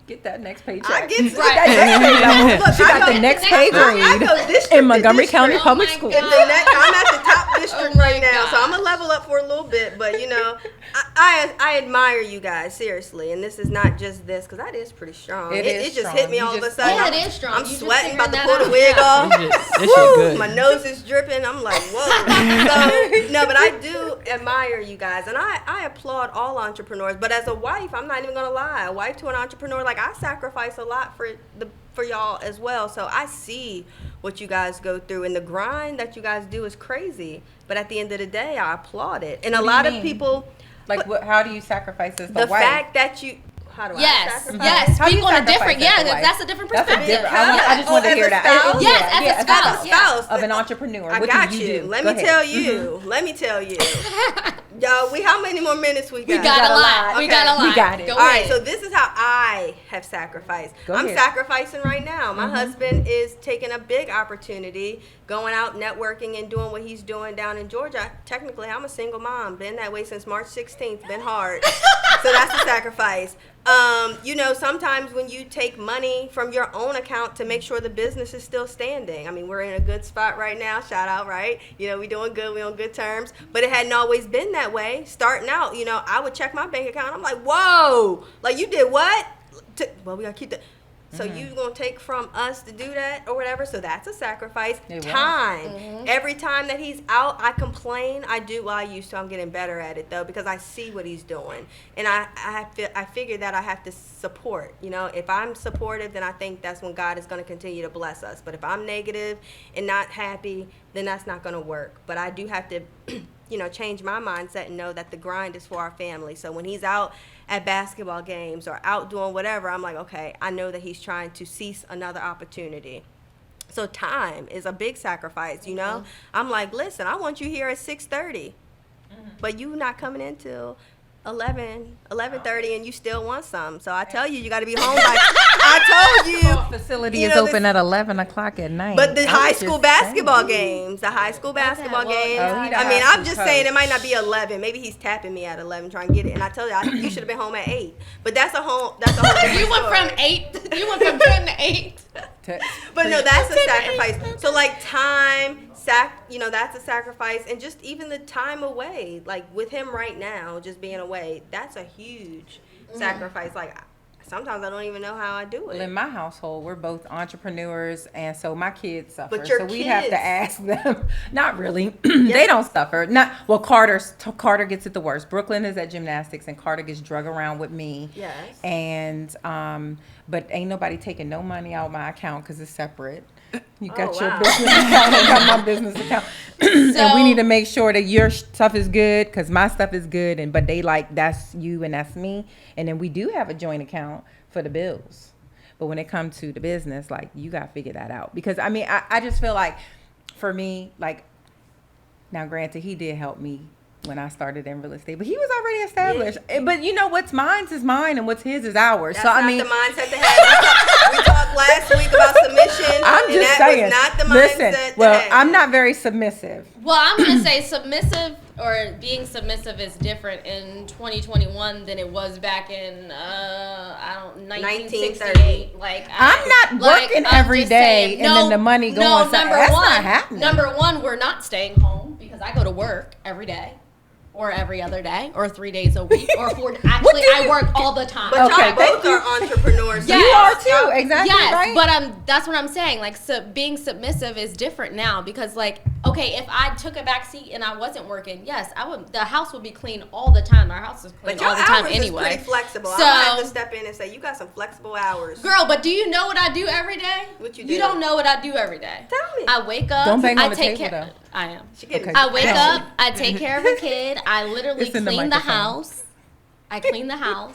Speaker 1: get that next paycheck.
Speaker 5: I get
Speaker 2: Right.
Speaker 5: Look,
Speaker 1: She got the next pay grade in Montgomery County
Speaker 2: Oh
Speaker 1: Public
Speaker 2: my
Speaker 1: Schools.
Speaker 2: God.
Speaker 5: I'm at the top district
Speaker 2: Oh my
Speaker 5: right now, so
Speaker 2: God.
Speaker 5: I'm gonna level up for a little bit. But you know, I admire you guys seriously, and this is not just this because that is pretty strong.
Speaker 1: It is
Speaker 5: just
Speaker 1: strong.
Speaker 5: hit me
Speaker 1: You
Speaker 5: all of a
Speaker 1: just-
Speaker 5: sudden.
Speaker 2: Yeah, it is strong.
Speaker 5: I'm
Speaker 2: You just
Speaker 5: sweating, about
Speaker 2: figured
Speaker 5: to
Speaker 2: that
Speaker 5: pull the
Speaker 2: out.
Speaker 5: wig
Speaker 2: Yeah.
Speaker 5: off.
Speaker 4: This shit
Speaker 5: Woo,
Speaker 4: good.
Speaker 5: my nose is dripping. I'm like, whoa. So, no, but I do admire you guys, and I applaud all entrepreneurs. But as a wife, I'm not even gonna lie. A wife to an entrepreneur, like I sacrifice a lot for y'all as well. So I see what you guys go through, and the grind that you guys do is crazy. But at the end of the day, I applaud it. And
Speaker 1: What
Speaker 5: a
Speaker 1: do
Speaker 5: lot
Speaker 1: you
Speaker 5: of
Speaker 1: mean?
Speaker 5: people,
Speaker 1: Like, how do you sacrifice as
Speaker 5: the
Speaker 1: the wife?
Speaker 5: fact that you. How do I
Speaker 2: yes,
Speaker 5: sacrifice?
Speaker 2: yes.
Speaker 1: How do you
Speaker 2: Speak on a
Speaker 1: sacrifice
Speaker 2: different,
Speaker 1: as a
Speaker 2: yeah,
Speaker 1: wife?
Speaker 2: that's a different
Speaker 1: That's a
Speaker 2: perspective.
Speaker 1: different. I just want to
Speaker 5: as
Speaker 1: hear
Speaker 5: a
Speaker 1: that.
Speaker 5: spouse?
Speaker 2: Yes, as a
Speaker 1: yeah,
Speaker 2: spouse.
Speaker 5: Spouse.
Speaker 1: of an entrepreneur.
Speaker 5: I
Speaker 1: What
Speaker 5: got
Speaker 1: do you
Speaker 5: you.
Speaker 1: do?
Speaker 5: Let
Speaker 1: Go
Speaker 5: me
Speaker 1: ahead.
Speaker 5: tell you. Let me tell you. Y'all, how many more minutes we got?
Speaker 2: We got a lot.
Speaker 5: Okay.
Speaker 2: We got a lot.
Speaker 1: We got it.
Speaker 2: Go
Speaker 5: All right,
Speaker 2: ahead.
Speaker 5: so this is how I have sacrificed.
Speaker 1: Go
Speaker 5: I'm
Speaker 1: ahead.
Speaker 5: sacrificing right now. My husband is taking a big opportunity, going out networking and doing what he's doing down in Georgia. Technically, I'm a single mom. Been that way since March 16th. Been hard. So that's a sacrifice. You know, sometimes when you take money from your own account to make sure the business is still standing. I mean, we're in a good spot right now. Shout out, right? You know, we doing good. We on good terms. But it hadn't always been that way. Starting out, you know, I would check my bank account. I'm like, whoa, like you did what? Well, we gotta keep that. So you gonna take from us to do that or whatever? So that's a sacrifice.
Speaker 1: It was.
Speaker 5: Time. Every time that he's out, I complain. I do. Well, I used to. I'm getting better at it though because I see what he's doing, and I figure that I have to support. You know, if I'm supportive, then I think that's when God is gonna continue to bless us. But if I'm negative and not happy, then that's not gonna work. But I do have to, you know, change my mindset and know that the grind is for our family. So when he's out at basketball games or out doing whatever, I'm like, okay, I know that he's trying to seize another opportunity. So time is a big sacrifice, you know? I'm like, listen, I want you here at 6:30, but you not coming in till 11:30 and you still want some. So I tell you, you got to be home by, I told you.
Speaker 1: Facility
Speaker 5: You
Speaker 1: is
Speaker 5: know,
Speaker 1: open at 11 o'clock at night.
Speaker 5: But the
Speaker 1: I
Speaker 5: high
Speaker 1: was
Speaker 5: school
Speaker 1: just
Speaker 5: basketball
Speaker 1: saying.
Speaker 5: games, the high school basketball
Speaker 2: well,
Speaker 5: games.
Speaker 1: Oh, he the
Speaker 5: I mean,
Speaker 1: high
Speaker 5: I'm
Speaker 1: school
Speaker 5: just saying it
Speaker 1: coach.
Speaker 5: might not be 11. Maybe he's tapping me at 11 trying to get it. And I told you, you should have been home at 8. But that's a whole different
Speaker 2: You went
Speaker 5: story.
Speaker 2: from 8. You went from 10 to 8.
Speaker 5: But no, that's a sacrifice. So like time, you know, that's a sacrifice, and just even the time away, like with him right now, just being away, that's a huge sacrifice. Like sometimes I don't even know how I do
Speaker 1: Well, in
Speaker 5: it.
Speaker 1: my household, we're both entrepreneurs, and so my kids suffer.
Speaker 5: But your
Speaker 1: so we have
Speaker 5: kids-
Speaker 1: to ask them. Not really. They don't suffer. Not well. Carter gets it the worst. Brooklyn is at gymnastics, and Carter gets drug around with me.
Speaker 5: Yes.
Speaker 1: And but ain't nobody taking no money out of my account because it's separate. You got
Speaker 5: Oh,
Speaker 1: your
Speaker 5: wow.
Speaker 1: business account, I got my business account, and we need to make sure that your stuff is good because my stuff is good. And but they like that's you and that's me, and then we do have a joint account for the bills. But when it comes to the business, like you got to figure that out because I mean I just feel like for me like now granted he did help me when I started in real estate, but he was already established. But you know what's mine's is mine and what's his is ours.
Speaker 5: That's
Speaker 1: so I
Speaker 5: not
Speaker 1: mean
Speaker 5: the mindset to have. We talked last week about submission.
Speaker 1: I'm
Speaker 5: and
Speaker 1: just
Speaker 5: that
Speaker 1: saying.
Speaker 5: was not the
Speaker 1: Listen,
Speaker 5: mindset.
Speaker 1: well,
Speaker 5: to have.
Speaker 1: I'm not very submissive.
Speaker 2: Well, I'm going to say submissive or being submissive is different in 2021 than it was back in 1968. Like
Speaker 1: I'm not working every
Speaker 2: just
Speaker 1: day and then the money going.
Speaker 2: No,
Speaker 1: That's not happening.
Speaker 2: number one, we're not staying home because I go to work every day. Or every other day, or 3 days a week, or 4. Actually, I work all the time.
Speaker 5: But
Speaker 1: Okay,
Speaker 5: y'all both are entrepreneurs.
Speaker 2: Yes.
Speaker 1: You are too, exactly.
Speaker 2: Yes,
Speaker 1: right?
Speaker 2: but that's what I'm saying. Like, being submissive is different now because, like, okay, if I took a back seat and I wasn't working, yes, I would. The house would be clean all the time. Our house is clean
Speaker 5: But your
Speaker 2: all the time
Speaker 5: hours
Speaker 2: anyway.
Speaker 5: is pretty flexible.
Speaker 2: So,
Speaker 5: I might have to step in and say you got some flexible hours.
Speaker 2: girl, but do you know what I do every day?
Speaker 5: What you do?
Speaker 2: You don't know what I do every day.
Speaker 5: Tell me.
Speaker 2: I wake up.
Speaker 1: Don't bang on
Speaker 2: I
Speaker 1: the
Speaker 2: take
Speaker 1: table,
Speaker 2: care.
Speaker 1: though.
Speaker 2: I am.
Speaker 5: She getting
Speaker 1: Okay.
Speaker 2: I wake
Speaker 1: Tell
Speaker 2: up,
Speaker 1: me.
Speaker 2: I take care of a kid, I literally
Speaker 1: It's in the
Speaker 2: clean the
Speaker 1: microphone.
Speaker 2: house. I clean the house.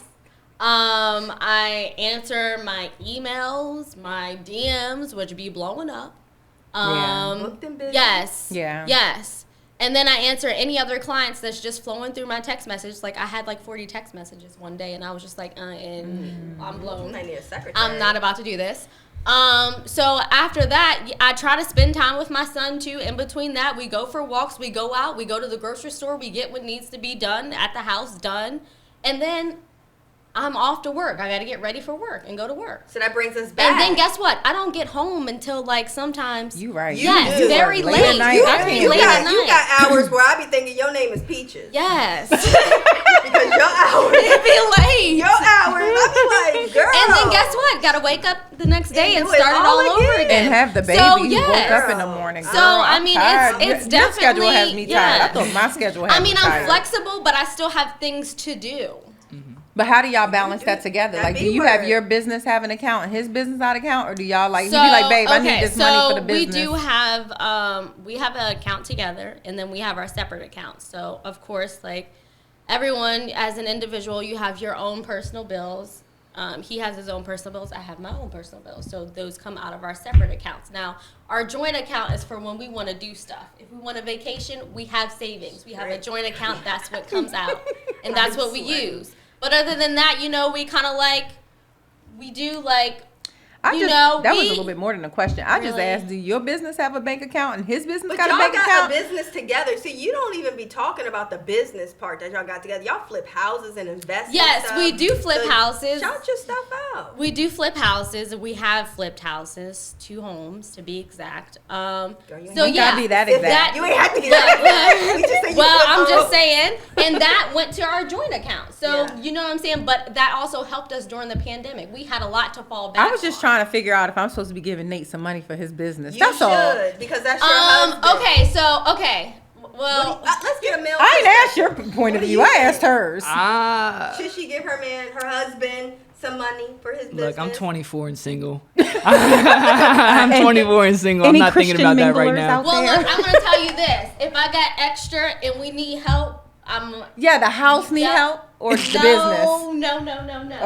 Speaker 2: I answer my emails, my DMs, which be blowing up.
Speaker 5: Booked and busy.
Speaker 2: Yes.
Speaker 1: Yeah.
Speaker 2: Yes. And then I answer any other clients that's just flowing through my text message. Like I had like 40 text messages one day, and I was just like, and I'm blown.
Speaker 5: I need a secretary.
Speaker 2: I'm not about to do this. So after that, I try to spend time with my son too. In between that, we go for walks, we go out, we go to the grocery store, we get what needs to be done at the house done. And then I'm off to work. I got to get ready for work and go to work.
Speaker 5: So that brings us back.
Speaker 2: And then guess what? I don't get home until like sometimes.
Speaker 1: You right.
Speaker 2: Yes,
Speaker 5: do.
Speaker 2: very
Speaker 1: Late
Speaker 2: late.
Speaker 1: at night.
Speaker 5: you,
Speaker 1: I
Speaker 2: Very
Speaker 1: can't
Speaker 5: you
Speaker 2: late
Speaker 1: do
Speaker 5: got,
Speaker 2: at night.
Speaker 5: you got hours where I be thinking your name is Peaches.
Speaker 2: Yes.
Speaker 5: Because your hours.
Speaker 2: It'd be late.
Speaker 5: Your hours. I be like, girl.
Speaker 2: And then guess what? Got to wake up the next day and
Speaker 5: do it
Speaker 2: start it
Speaker 5: all
Speaker 2: all over
Speaker 5: again.
Speaker 2: again.
Speaker 1: And have the baby
Speaker 2: So,
Speaker 1: who
Speaker 2: yes.
Speaker 1: woke up in the morning.
Speaker 2: So,
Speaker 1: Girl,
Speaker 2: I
Speaker 1: I'm
Speaker 2: mean,
Speaker 1: tired.
Speaker 2: it's
Speaker 1: Your schedule has
Speaker 2: definitely-
Speaker 1: me tired. I
Speaker 2: yeah.
Speaker 1: thought my schedule had
Speaker 2: I
Speaker 1: me
Speaker 2: mean,
Speaker 1: tired.
Speaker 2: I'm flexible, but I still have things to do.
Speaker 1: But how do y'all balance that together?
Speaker 5: That
Speaker 1: Like, do
Speaker 5: B
Speaker 1: you have
Speaker 5: word.
Speaker 1: your business have an account and his business not account, or do y'all like? You be like, babe, I need this money for the business.
Speaker 2: we do have we have an account together, and then we have our separate accounts. So of course, like everyone as an individual, you have your own personal bills. He has his own personal bills. I have my own personal bills. So those come out of our separate accounts. Now, our joint account is for when we want to do stuff. If we want a vacation, we have savings. We have a joint account. That's what comes out, and that's what we use. But other than that, you know, we kind of like, we do like,
Speaker 1: that was a
Speaker 2: we-
Speaker 1: little bit more than a question. I just
Speaker 2: Really?
Speaker 1: asked, do your business have a bank account and his business
Speaker 5: But
Speaker 1: got
Speaker 5: y'all
Speaker 1: a bank
Speaker 5: got
Speaker 1: account?
Speaker 5: a business together. See, you don't even be talking about the business part that y'all got together. Y'all flip houses and invest in
Speaker 2: Yes,
Speaker 5: stuff.
Speaker 2: we do flip
Speaker 5: So
Speaker 2: houses.
Speaker 5: Shout your stuff out.
Speaker 2: We do flip houses. We have flipped houses, 2 homes to be exact.
Speaker 5: you
Speaker 2: So
Speaker 5: ain't
Speaker 1: gotta
Speaker 2: yeah,
Speaker 1: be that exact.
Speaker 5: You ain't have to be that. We just say you
Speaker 2: well,
Speaker 5: flip
Speaker 2: I'm
Speaker 5: homes.
Speaker 2: just saying, and that went to our joint account. So
Speaker 5: Yeah.
Speaker 2: you know what I'm saying. But that also helped us during the pandemic. We had a lot to fall back.
Speaker 1: I was just
Speaker 2: on.
Speaker 1: trying to figure out if I'm supposed to be giving Nate some money for his business.
Speaker 5: You
Speaker 1: That's
Speaker 5: should,
Speaker 1: all.
Speaker 5: because that's your husband.
Speaker 2: Okay. Well,
Speaker 5: Let's get a male.
Speaker 1: I ain't asked
Speaker 5: perspective.
Speaker 1: your point of
Speaker 5: What do
Speaker 1: view.
Speaker 5: you
Speaker 1: I
Speaker 5: think?
Speaker 1: asked hers.
Speaker 5: Should she give her husband, some money for his business?
Speaker 4: Look, I'm 24 and single. I'm 24 and single. I'm
Speaker 1: Any
Speaker 4: not thinking
Speaker 1: Christian
Speaker 4: about that right
Speaker 1: minglers
Speaker 4: now.
Speaker 1: out
Speaker 2: well,
Speaker 1: there?
Speaker 2: look, I'm gonna tell you this: if I got extra and we need help,
Speaker 1: Yeah, the house need
Speaker 2: Yeah.
Speaker 1: help or the business.
Speaker 2: No.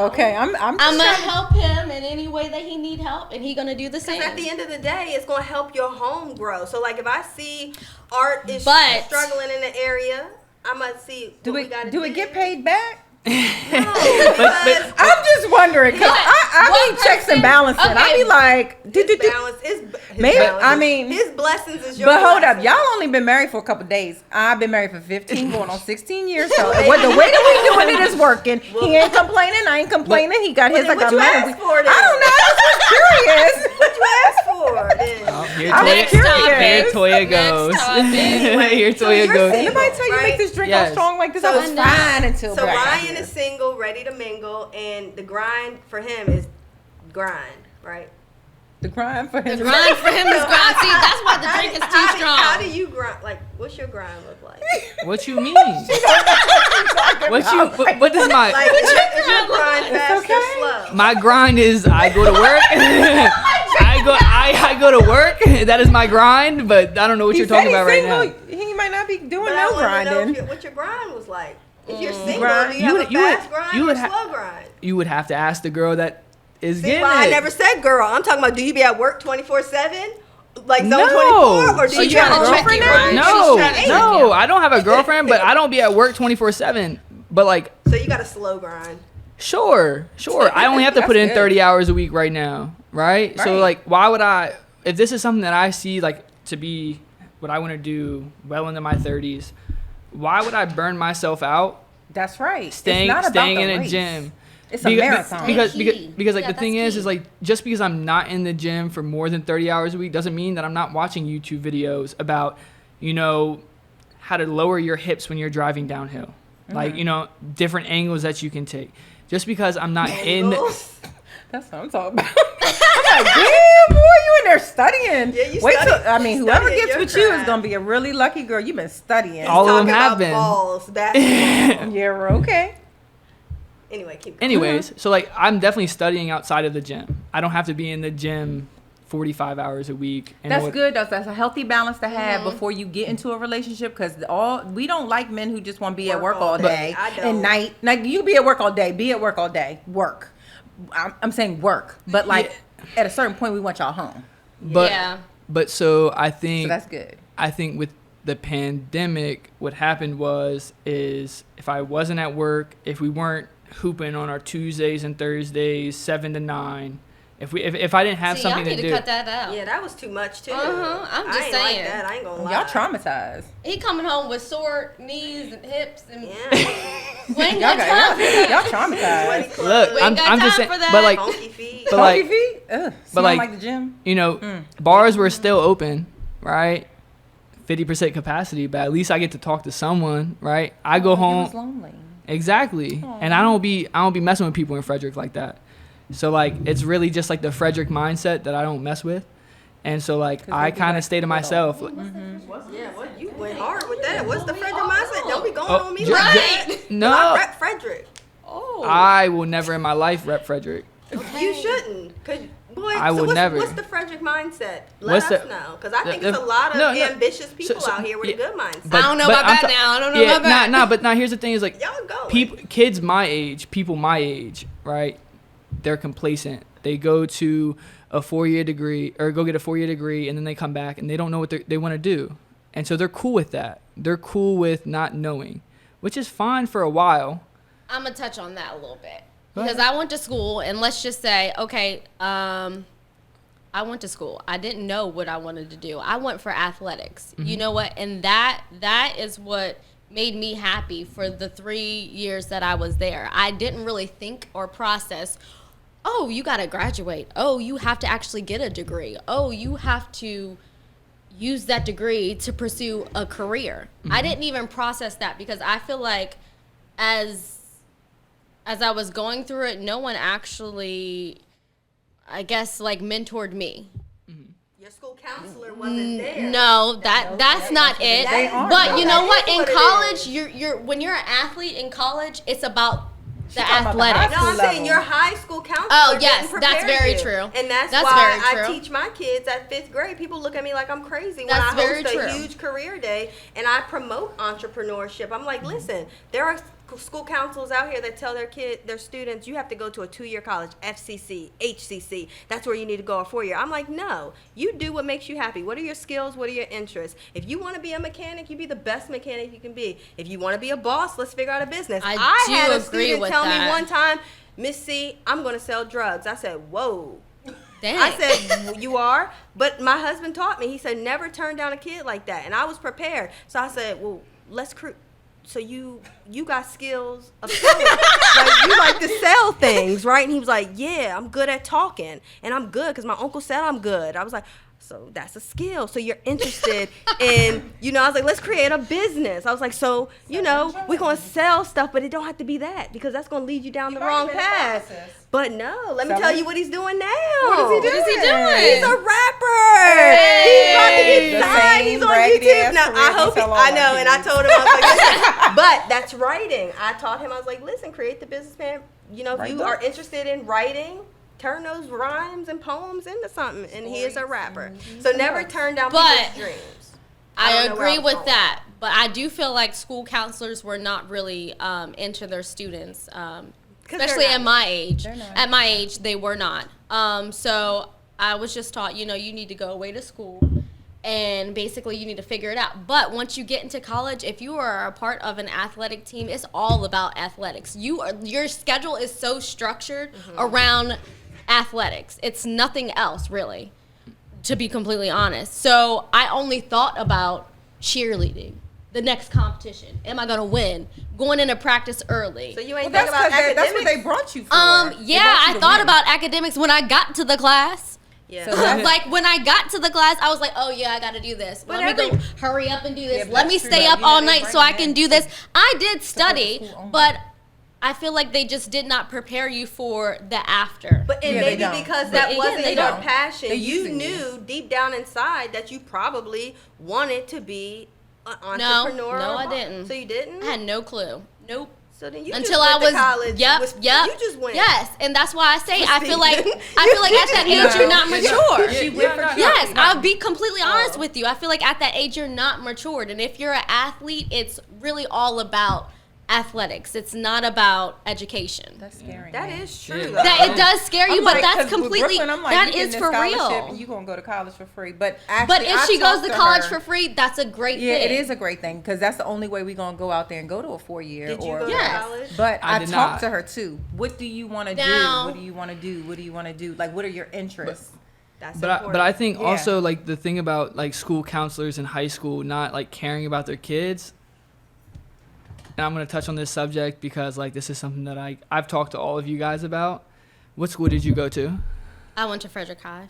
Speaker 1: Okay, I'm
Speaker 2: I'm
Speaker 1: just
Speaker 2: gonna
Speaker 1: trying-
Speaker 2: help him in any way that he need help, and he gonna do the same.
Speaker 5: At the end of the day, it's gonna help your home grow. So, like, if I see Art is
Speaker 2: But-
Speaker 5: struggling in the area, I might see
Speaker 1: Do
Speaker 5: what we gotta
Speaker 1: it get paid back?
Speaker 5: No, because
Speaker 1: I'm just wondering because
Speaker 2: What?
Speaker 1: I
Speaker 2: One
Speaker 1: be checks and
Speaker 2: person-
Speaker 1: balances. I
Speaker 2: okay.
Speaker 1: be like,
Speaker 5: his balance is his
Speaker 1: Maybe-
Speaker 5: balance
Speaker 1: I
Speaker 5: is-
Speaker 1: mean-
Speaker 5: his blessings is your.
Speaker 1: But hold up,
Speaker 5: blessings.
Speaker 1: y'all only been married for a couple days. I've been married for 15, going on 16 years. So what the way that we doing it is working. He ain't complaining. I ain't complaining. He got his.
Speaker 5: Well,
Speaker 1: I got
Speaker 5: then what you
Speaker 1: mine.
Speaker 5: asked for, then?
Speaker 1: I don't know. I was just curious.
Speaker 5: What you asked for? Then?
Speaker 4: Oh, here
Speaker 1: I'm
Speaker 4: Toya,
Speaker 1: curious.
Speaker 4: here Toya
Speaker 2: Next
Speaker 4: goes.
Speaker 2: topic.
Speaker 4: Here
Speaker 5: So
Speaker 4: Toya
Speaker 5: you're
Speaker 4: goes.
Speaker 5: single.
Speaker 1: Anybody tell you
Speaker 5: Right?
Speaker 1: make this drink
Speaker 4: Yes.
Speaker 1: all strong like this?
Speaker 5: So
Speaker 1: I was fine until
Speaker 5: So
Speaker 1: Brad got
Speaker 5: Ryan
Speaker 1: here.
Speaker 5: is single, ready to mingle, and the grind for him is grind, right?
Speaker 1: The grind for
Speaker 2: The
Speaker 1: him.
Speaker 2: grind for him is grind. See, that's why the drink is too
Speaker 5: How do
Speaker 2: strong.
Speaker 5: you grind? Like, what's your grind look like?
Speaker 4: What you mean? What does my
Speaker 5: Like, is your grind
Speaker 1: It's
Speaker 5: fast
Speaker 1: okay.
Speaker 5: or slow?
Speaker 4: my grind is? I go to work. I go to work. That is my grind. But I don't know what
Speaker 1: He
Speaker 4: you're
Speaker 1: said
Speaker 4: talking
Speaker 1: he's
Speaker 4: about right
Speaker 1: single.
Speaker 4: now.
Speaker 1: He might not be doing
Speaker 5: But I
Speaker 1: no
Speaker 5: want to know
Speaker 1: grinding.
Speaker 5: what your grind was like. If you're single,
Speaker 1: Grind.
Speaker 5: do you have a
Speaker 4: You would-
Speaker 5: fast grind
Speaker 4: you
Speaker 5: or
Speaker 4: would
Speaker 5: a
Speaker 4: ha-
Speaker 5: slow grind?
Speaker 4: You would have to ask the girl that is
Speaker 5: See,
Speaker 4: getting
Speaker 5: well, I
Speaker 4: it.
Speaker 5: never said girl. I'm talking about, do you be at work 24/7? Like zone
Speaker 4: No.
Speaker 5: 24? Or do
Speaker 4: So
Speaker 5: you
Speaker 4: you have
Speaker 5: have
Speaker 4: a
Speaker 5: a
Speaker 2: girlfriend
Speaker 5: girlfriend
Speaker 2: now?
Speaker 5: now?
Speaker 4: No,
Speaker 2: She's trying to
Speaker 4: no,
Speaker 2: you.
Speaker 4: I don't have a girlfriend, but I don't be at work 24/7. But like,
Speaker 5: So you got a slow grind.
Speaker 4: sure. I only have to put
Speaker 1: That's
Speaker 4: in
Speaker 1: good.
Speaker 4: 30 hours a week right now, right? So
Speaker 1: Right.
Speaker 4: like, why would I? If this is something that I see like to be what I want to do well into my 30s, why would I burn myself out
Speaker 1: That's right.
Speaker 4: staying
Speaker 1: it's not
Speaker 4: staying
Speaker 1: about
Speaker 4: in
Speaker 1: the
Speaker 4: a
Speaker 1: race.
Speaker 4: gym?
Speaker 1: It's a marathon.
Speaker 4: Because like
Speaker 2: Yeah,
Speaker 4: the thing
Speaker 2: that's
Speaker 4: is
Speaker 2: key.
Speaker 4: like just because I'm not in the gym for more than 30 hours a week doesn't mean that I'm not watching YouTube videos about, you know, how to lower your hips when you're driving downhill. Like, you know, different angles that you can take. Just because I'm not in
Speaker 1: That's what I'm talking about. I'm like, damn, boy, you in there studying.
Speaker 5: Yeah, you
Speaker 1: Wait
Speaker 5: study-
Speaker 1: till, I mean,
Speaker 5: you
Speaker 1: whoever
Speaker 5: studying
Speaker 1: gets
Speaker 5: your
Speaker 1: with you is
Speaker 5: craft.
Speaker 1: going to be a really lucky girl. You've been studying.
Speaker 4: All of them
Speaker 5: Talking
Speaker 4: have
Speaker 5: about
Speaker 4: been.
Speaker 5: balls, basketball.
Speaker 1: Yeah, we're okay.
Speaker 5: Anyway, keep going.
Speaker 4: Anyways, so like I'm definitely studying outside of the gym. I don't have to be in the gym 45 hours a week. And
Speaker 1: That's good. That's a healthy balance to have before you get into a relationship, because we don't like men who just want to be at
Speaker 5: Work
Speaker 1: work
Speaker 5: all
Speaker 1: all
Speaker 5: day.
Speaker 1: day
Speaker 5: I don't.
Speaker 1: and night. Like, you be at work all day. Be at work all day. Work. I'm saying work, but like at a certain point we want y'all home.
Speaker 4: But
Speaker 2: Yeah.
Speaker 4: but so I
Speaker 1: So
Speaker 4: think
Speaker 1: that's good.
Speaker 4: I think with the pandemic, what happened is if I wasn't at work, if we weren't hooping on our Tuesdays and Thursdays 7 to 9, if I didn't have
Speaker 2: See, y'all
Speaker 4: something
Speaker 2: need
Speaker 4: to
Speaker 2: to
Speaker 4: do,
Speaker 2: cut that out.
Speaker 5: Yeah, that was too much too.
Speaker 2: I'm just
Speaker 5: I ain't
Speaker 2: saying.
Speaker 5: like that. I ain't gonna lie.
Speaker 1: Y'all traumatized.
Speaker 2: He coming home with sore knees and hips and
Speaker 5: Yeah.
Speaker 2: we ain't
Speaker 1: Y'all
Speaker 2: got time for that.
Speaker 1: y'all
Speaker 5: Sweaty
Speaker 1: traumatized.
Speaker 5: clothes.
Speaker 4: look,
Speaker 2: We ain't got
Speaker 4: I'm just
Speaker 2: time
Speaker 4: saying,
Speaker 2: for that.
Speaker 4: but like
Speaker 5: Funky feet.
Speaker 4: but like
Speaker 1: Funky feet? Ugh, smell
Speaker 4: like-
Speaker 1: like the gym.
Speaker 4: you know, bars were still open, right? 50% capacity, but at least I get to talk to someone, right? I go
Speaker 1: You
Speaker 4: home.
Speaker 1: was lonely.
Speaker 4: Exactly. And I don't be messing with people in Frederick like that. So like it's really just like the Frederick mindset that I don't mess with. And so like
Speaker 1: 'Cause
Speaker 4: I
Speaker 1: they be
Speaker 4: kind
Speaker 1: like
Speaker 4: of stay to
Speaker 1: little.
Speaker 4: myself.
Speaker 5: Yeah, what you went hard with that? What's the Frederick mindset? Don't be going
Speaker 4: Oh,
Speaker 5: on me
Speaker 4: ju-
Speaker 5: like
Speaker 4: ju-
Speaker 5: that.
Speaker 4: no.
Speaker 5: I rep Frederick.
Speaker 2: Oh.
Speaker 4: I will never in my life rep Frederick.
Speaker 5: You shouldn't, cause boy.
Speaker 4: I
Speaker 5: so
Speaker 4: would
Speaker 5: what's,
Speaker 4: never.
Speaker 5: What's the Frederick mindset? Let
Speaker 4: What's
Speaker 5: us
Speaker 4: the-
Speaker 5: know, cause I think
Speaker 4: the-
Speaker 5: it's a lot of
Speaker 4: no, no.
Speaker 5: ambitious people
Speaker 4: So-
Speaker 5: out here with
Speaker 4: yeah.
Speaker 5: a good mindset.
Speaker 2: I don't know about
Speaker 4: I'm
Speaker 2: that now. I don't know
Speaker 4: yeah,
Speaker 2: about that.
Speaker 4: but now here's the thing is like
Speaker 5: Y'all going.
Speaker 4: kids my age, people my age, right? They're complacent. They go to a 4-year degree or go get a 4-year degree and then they come back and they don't know what they want to do. And so they're cool with that. They're cool with not knowing, which is fine for a while.
Speaker 2: I'm gonna touch on that a little bit
Speaker 4: Go
Speaker 2: because
Speaker 4: ahead.
Speaker 2: I went to school, and let's just say, okay, I went to school. I didn't know what I wanted to do. I went for athletics. You know what? And that is what made me happy for the 3 years that I was there. I didn't really think or process, oh, you got to graduate. Oh, you have to actually get a degree. Oh, you have to use that degree to pursue a career. I didn't even process that because I feel like as I was going through it, no one actually, I guess, like mentored me.
Speaker 5: Your school counselor wasn't there.
Speaker 2: No, that's not it.
Speaker 5: They aren't,
Speaker 2: But
Speaker 5: though.
Speaker 2: you know
Speaker 5: That
Speaker 2: what?
Speaker 5: is
Speaker 2: In
Speaker 5: what it
Speaker 2: college,
Speaker 5: is.
Speaker 2: you're when you're an athlete in college, it's about the
Speaker 1: talking about the high
Speaker 2: athletics.
Speaker 5: No, I'm
Speaker 1: school
Speaker 5: saying
Speaker 1: level.
Speaker 5: your high school counselor
Speaker 2: Oh,
Speaker 5: didn't
Speaker 2: yes,
Speaker 5: prepare
Speaker 2: that's very
Speaker 5: you.
Speaker 2: true.
Speaker 5: And that's
Speaker 2: That's
Speaker 5: why
Speaker 2: very
Speaker 5: I
Speaker 2: true.
Speaker 5: teach my kids at 5th grade. People look at me like I'm crazy when
Speaker 2: That's
Speaker 5: I
Speaker 2: very
Speaker 5: host a
Speaker 2: true.
Speaker 5: huge career day and I promote entrepreneurship. I'm like, listen, there are school counselors out here that tell their students, you have to go to a 2-year college, FCC, HCC. That's where you need to go, a 4-year. I'm like, no, you do what makes you happy. What are your skills? What are your interests? If you want to be a mechanic, you be the best mechanic you can be. If you want to be a boss, let's figure out a business.
Speaker 2: I do
Speaker 5: had a
Speaker 2: agree
Speaker 5: student
Speaker 2: with
Speaker 5: tell
Speaker 2: that.
Speaker 5: me one time, Miss C, I'm going to sell drugs. I said, whoa.
Speaker 2: Dang.
Speaker 5: I said, you are? But my husband taught me. He said, never turn down a kid like that. And I was prepared. So I said, well, let's so you got skills of selling. Like, you like to sell things, right? And he was like, yeah, I'm good at talking. And I'm good because my uncle said I'm good. I was like, so that's a skill. So you're interested in, I was like, let's create a business. I was like, so, we're going to sell stuff, but it don't have to be that because that's going to lead you down the wrong path. But no, let me tell you what he's doing now.
Speaker 1: What is he doing?
Speaker 2: What is he doing?
Speaker 5: He's a rapper. He's about to get
Speaker 1: The
Speaker 5: signed.
Speaker 1: same
Speaker 5: He's on
Speaker 1: raggedy
Speaker 5: YouTube.
Speaker 1: ass
Speaker 5: Now,
Speaker 1: career
Speaker 5: I
Speaker 1: he
Speaker 5: hope
Speaker 1: fell
Speaker 5: I
Speaker 1: on
Speaker 5: know.
Speaker 1: my
Speaker 5: And I
Speaker 1: kids.
Speaker 5: told him, I was like, listen, but that's writing. I taught him, I was like, listen, create the business plan. If
Speaker 1: Write
Speaker 5: you are
Speaker 1: books.
Speaker 5: interested in writing, turn those rhymes and poems into something. And he is a rapper. So never turn down
Speaker 2: But-
Speaker 5: people's dreams.
Speaker 2: I
Speaker 5: don't know where
Speaker 2: agree
Speaker 5: I'm
Speaker 2: with
Speaker 5: going.
Speaker 2: that, but I do feel like school counselors were not really into their students,
Speaker 5: they're
Speaker 2: especially
Speaker 5: not.
Speaker 2: at my age.
Speaker 1: They're not.
Speaker 2: At my age, they were not. So I was just taught, you need to go away to school, and basically you need to figure it out. But once you get into college, if you are a part of an athletic team, it's all about athletics. Your schedule is so structured around athletics. It's nothing else really, to be completely honest. So I only thought about cheerleading. the next competition? Am I gonna win? Going into practice early.
Speaker 5: So you ain't
Speaker 1: Well,
Speaker 5: think about academics?
Speaker 1: that's what they brought you for.
Speaker 2: Yeah, I thought about academics when I got to the class.
Speaker 5: Yeah.
Speaker 1: So that's-
Speaker 2: Like when I got to the class, I was like, "Oh yeah, I got to do this.
Speaker 5: But
Speaker 2: Let me go hurry up and do this.
Speaker 1: Yeah, but
Speaker 2: Let me
Speaker 1: that's true,
Speaker 2: stay
Speaker 1: though.
Speaker 2: up
Speaker 1: You know,
Speaker 2: all
Speaker 1: they
Speaker 2: night
Speaker 1: bring
Speaker 2: so I
Speaker 1: them
Speaker 2: can
Speaker 1: in
Speaker 2: do this." I did study,
Speaker 1: school only.
Speaker 2: but I feel like they just did not prepare you for the after.
Speaker 5: But
Speaker 1: Yeah, they
Speaker 5: maybe
Speaker 1: don't.
Speaker 5: because
Speaker 2: But
Speaker 5: that
Speaker 2: again,
Speaker 5: wasn't
Speaker 2: they
Speaker 5: your
Speaker 2: don't.
Speaker 5: passion.
Speaker 1: They
Speaker 5: You
Speaker 1: using
Speaker 5: knew deep down inside that you probably wanted to be an entrepreneur.
Speaker 2: No,
Speaker 5: or
Speaker 2: I
Speaker 5: a
Speaker 2: didn't.
Speaker 5: So you didn't?
Speaker 2: I had no clue. Nope.
Speaker 5: So then you
Speaker 2: Until
Speaker 5: just
Speaker 2: I
Speaker 5: went
Speaker 2: was
Speaker 5: to college.
Speaker 2: Yep.
Speaker 5: You just went.
Speaker 2: Yes, and that's why I say I feel like
Speaker 5: You
Speaker 2: at that age
Speaker 5: just-
Speaker 2: you're not mature.
Speaker 1: She went for
Speaker 2: Yes,
Speaker 1: Chucky.
Speaker 2: I'll be completely honest with you. I feel like at that age you're not matured, and if you're an athlete, it's really all about athletics. It's not about education.
Speaker 1: That's scary.
Speaker 5: That
Speaker 1: man.
Speaker 5: is true.
Speaker 4: Yeah.
Speaker 5: though.
Speaker 2: That it does scare you,
Speaker 1: I'm
Speaker 2: but
Speaker 1: like,
Speaker 2: that's
Speaker 1: 'cause with
Speaker 2: completely
Speaker 1: Brooklyn, I'm like,
Speaker 2: that
Speaker 1: you getting
Speaker 2: is
Speaker 1: this
Speaker 2: for
Speaker 1: scholarship
Speaker 2: real.
Speaker 1: And you gonna go to college for free, but
Speaker 2: But
Speaker 1: actually,
Speaker 2: if
Speaker 1: I
Speaker 2: she goes
Speaker 1: talked
Speaker 2: to
Speaker 1: to
Speaker 2: college
Speaker 1: her-
Speaker 2: for free, that's a great
Speaker 1: yeah,
Speaker 2: thing.
Speaker 1: it is a great thing because that's the only way we're gonna go out there and go to a 4-year.
Speaker 5: Did you
Speaker 1: or
Speaker 5: go to
Speaker 2: Yes.
Speaker 5: college?
Speaker 1: But
Speaker 4: I
Speaker 1: I
Speaker 4: did
Speaker 1: talked
Speaker 4: not.
Speaker 1: to her too. What do you want to do?
Speaker 2: Now-
Speaker 1: What do you want to do? What do you want to do? Like, what are your interests?
Speaker 5: That's
Speaker 4: But
Speaker 5: important.
Speaker 4: I think
Speaker 1: Yeah.
Speaker 4: also like the thing about like school counselors in high school not like caring about their kids. And I'm gonna touch on this subject because like this is something that I've talked to all of you guys about. What school did you go to?
Speaker 2: I went to Frederick High.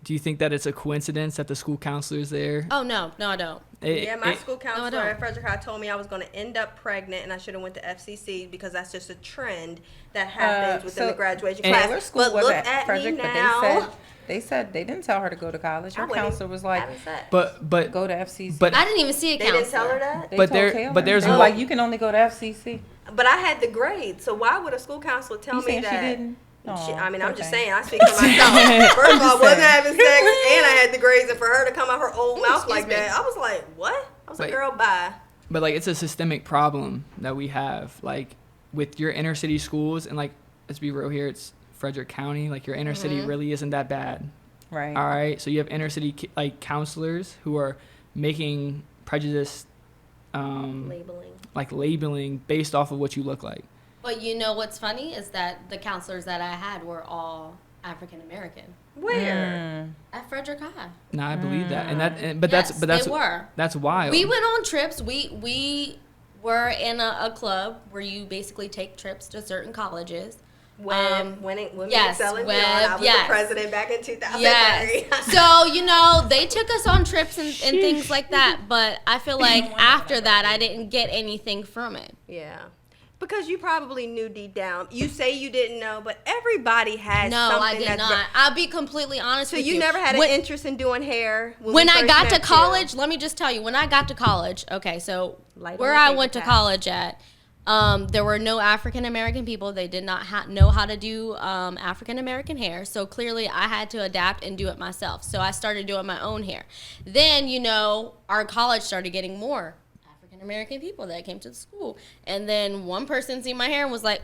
Speaker 4: Do you think that it's a coincidence that the school counselor's there?
Speaker 2: Oh no, I don't.
Speaker 5: Yeah, my
Speaker 4: It-
Speaker 5: school counselor
Speaker 2: don't.
Speaker 5: at Frederick High told me I was going to end up pregnant and I should have went to FCC because that's just a trend that happens within
Speaker 1: so
Speaker 5: the graduation
Speaker 4: and-
Speaker 5: class.
Speaker 1: Taylor's school
Speaker 5: But
Speaker 1: was
Speaker 5: look
Speaker 1: at
Speaker 5: at
Speaker 1: Frederick,
Speaker 5: me
Speaker 1: but
Speaker 5: now.
Speaker 1: they said they didn't tell her to go to college.
Speaker 5: I
Speaker 1: Her
Speaker 5: wouldn't
Speaker 1: counselor was like,
Speaker 5: having sex.
Speaker 4: But
Speaker 1: go to FCC.
Speaker 4: But-
Speaker 2: I didn't even see a
Speaker 5: They
Speaker 2: counselor.
Speaker 5: didn't tell her that?
Speaker 1: They
Speaker 4: but
Speaker 1: told
Speaker 4: there-
Speaker 1: Taylor.
Speaker 4: but there's
Speaker 1: They were
Speaker 4: more-
Speaker 1: like, you can only go to FCC.
Speaker 5: But I had the grades, so why would a school counselor tell
Speaker 1: You
Speaker 5: me
Speaker 1: saying
Speaker 5: that?
Speaker 1: she didn't?
Speaker 5: I mean,
Speaker 1: Aw,
Speaker 5: I'm just
Speaker 1: okay.
Speaker 5: saying. I speak for myself. First of all, I
Speaker 1: just
Speaker 5: wasn't
Speaker 1: saying.
Speaker 5: having sex, and I had the grades, and for her to come out her old mouth
Speaker 2: excuse
Speaker 5: like
Speaker 2: me.
Speaker 5: that, I was like, what? I was like,
Speaker 4: Wait.
Speaker 5: girl, bye.
Speaker 4: But like it's a systemic problem that we have like with your inner city schools and like let's be real here, it's Frederick County. Like your inner city really isn't that bad.
Speaker 1: Right.
Speaker 4: All right, so you have inner city like counselors who are making prejudice,
Speaker 5: Labeling.
Speaker 4: like labeling based off of what you look like.
Speaker 2: But you know what's funny is that the counselors that I had were all African American
Speaker 5: Where?
Speaker 2: at Frederick High.
Speaker 4: Nah, I believe that, and that, and, but
Speaker 2: Yes,
Speaker 4: that's
Speaker 2: they were.
Speaker 4: that's wild.
Speaker 2: We went on trips. We were in a club where you basically take trips to certain colleges.
Speaker 5: Women
Speaker 2: yes,
Speaker 5: selling
Speaker 2: Web,
Speaker 5: beyond. I was
Speaker 2: yes.
Speaker 5: the president back in 2003.
Speaker 2: Yes. So, you know, they took us on trips and things like that. But I feel like after that, I didn't get anything from it.
Speaker 5: Yeah. Because you probably knew deep down. You say you didn't know, but everybody has
Speaker 2: No,
Speaker 5: something
Speaker 2: I did
Speaker 5: that's
Speaker 2: not. I'll be completely honest
Speaker 5: So
Speaker 2: with
Speaker 5: you
Speaker 2: you.
Speaker 5: never had an
Speaker 2: When-
Speaker 5: interest in doing hair?
Speaker 2: When
Speaker 5: we
Speaker 2: I
Speaker 5: first
Speaker 2: got to
Speaker 5: met you?
Speaker 2: college, let me just tell you, when I got to college, okay, so
Speaker 5: Light on
Speaker 2: where
Speaker 5: the
Speaker 2: I
Speaker 5: paper
Speaker 2: went to
Speaker 5: path.
Speaker 2: college at, there were no African American people. They did not know how to do African American hair. So clearly I had to adapt and do it myself. So I started doing my own hair. Then, you know, our college started getting more African American people that came to the school. And then one person seen my hair and was like,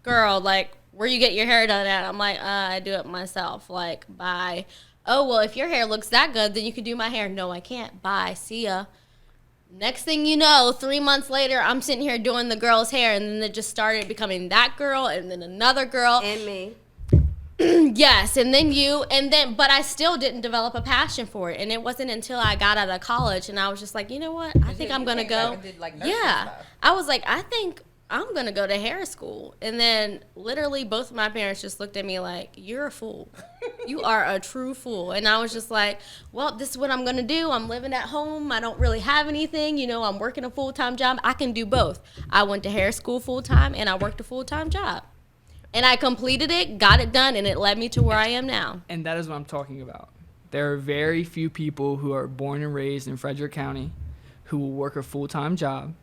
Speaker 2: girl, like, where you get your hair done at? I'm like, I do it myself. Like, bye. Oh, well, if your hair looks that good, then you can do my hair. No, I can't. Bye. See ya. Next thing you know, 3 months later, I'm sitting here doing the girl's hair, and then it just started becoming that girl, and then another girl.
Speaker 5: And me.
Speaker 2: Yes, and then you, but I still didn't develop a passion for it. And it wasn't until I got out of college, and I was just like, you know what? I think I'm going to go. Yeah. I was like, I think I'm going to go to hair school. And then literally both of my parents just looked at me like, you're a fool. You are a true fool. And I was just like, well, this is what I'm going to do. I'm living at home. I don't really have anything. You know, I'm working a full-time job. I can do both. I went to hair school full-time, and I worked a full-time job. And I completed it, got it done, and it led me to where I am now.
Speaker 4: And that is what I'm talking about. There are very few people who are born and raised in Frederick County who will work a full-time job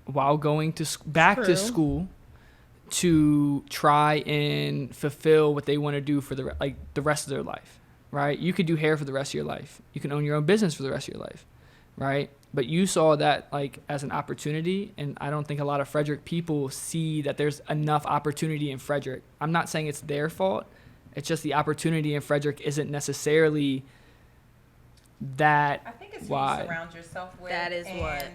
Speaker 4: while going to back to
Speaker 2: True.
Speaker 4: school to try and fulfill what they want to do for the rest of their life, right? You could do hair for the rest of your life. You can own your own business for the rest of your life, right? But you saw that like as an opportunity, and I don't think a lot of Frederick people see that there's enough opportunity in Frederick. I'm not saying it's their fault. It's just the opportunity in Frederick isn't necessarily that
Speaker 1: I think it's who
Speaker 4: wide.
Speaker 1: you surround yourself with.
Speaker 5: That is what.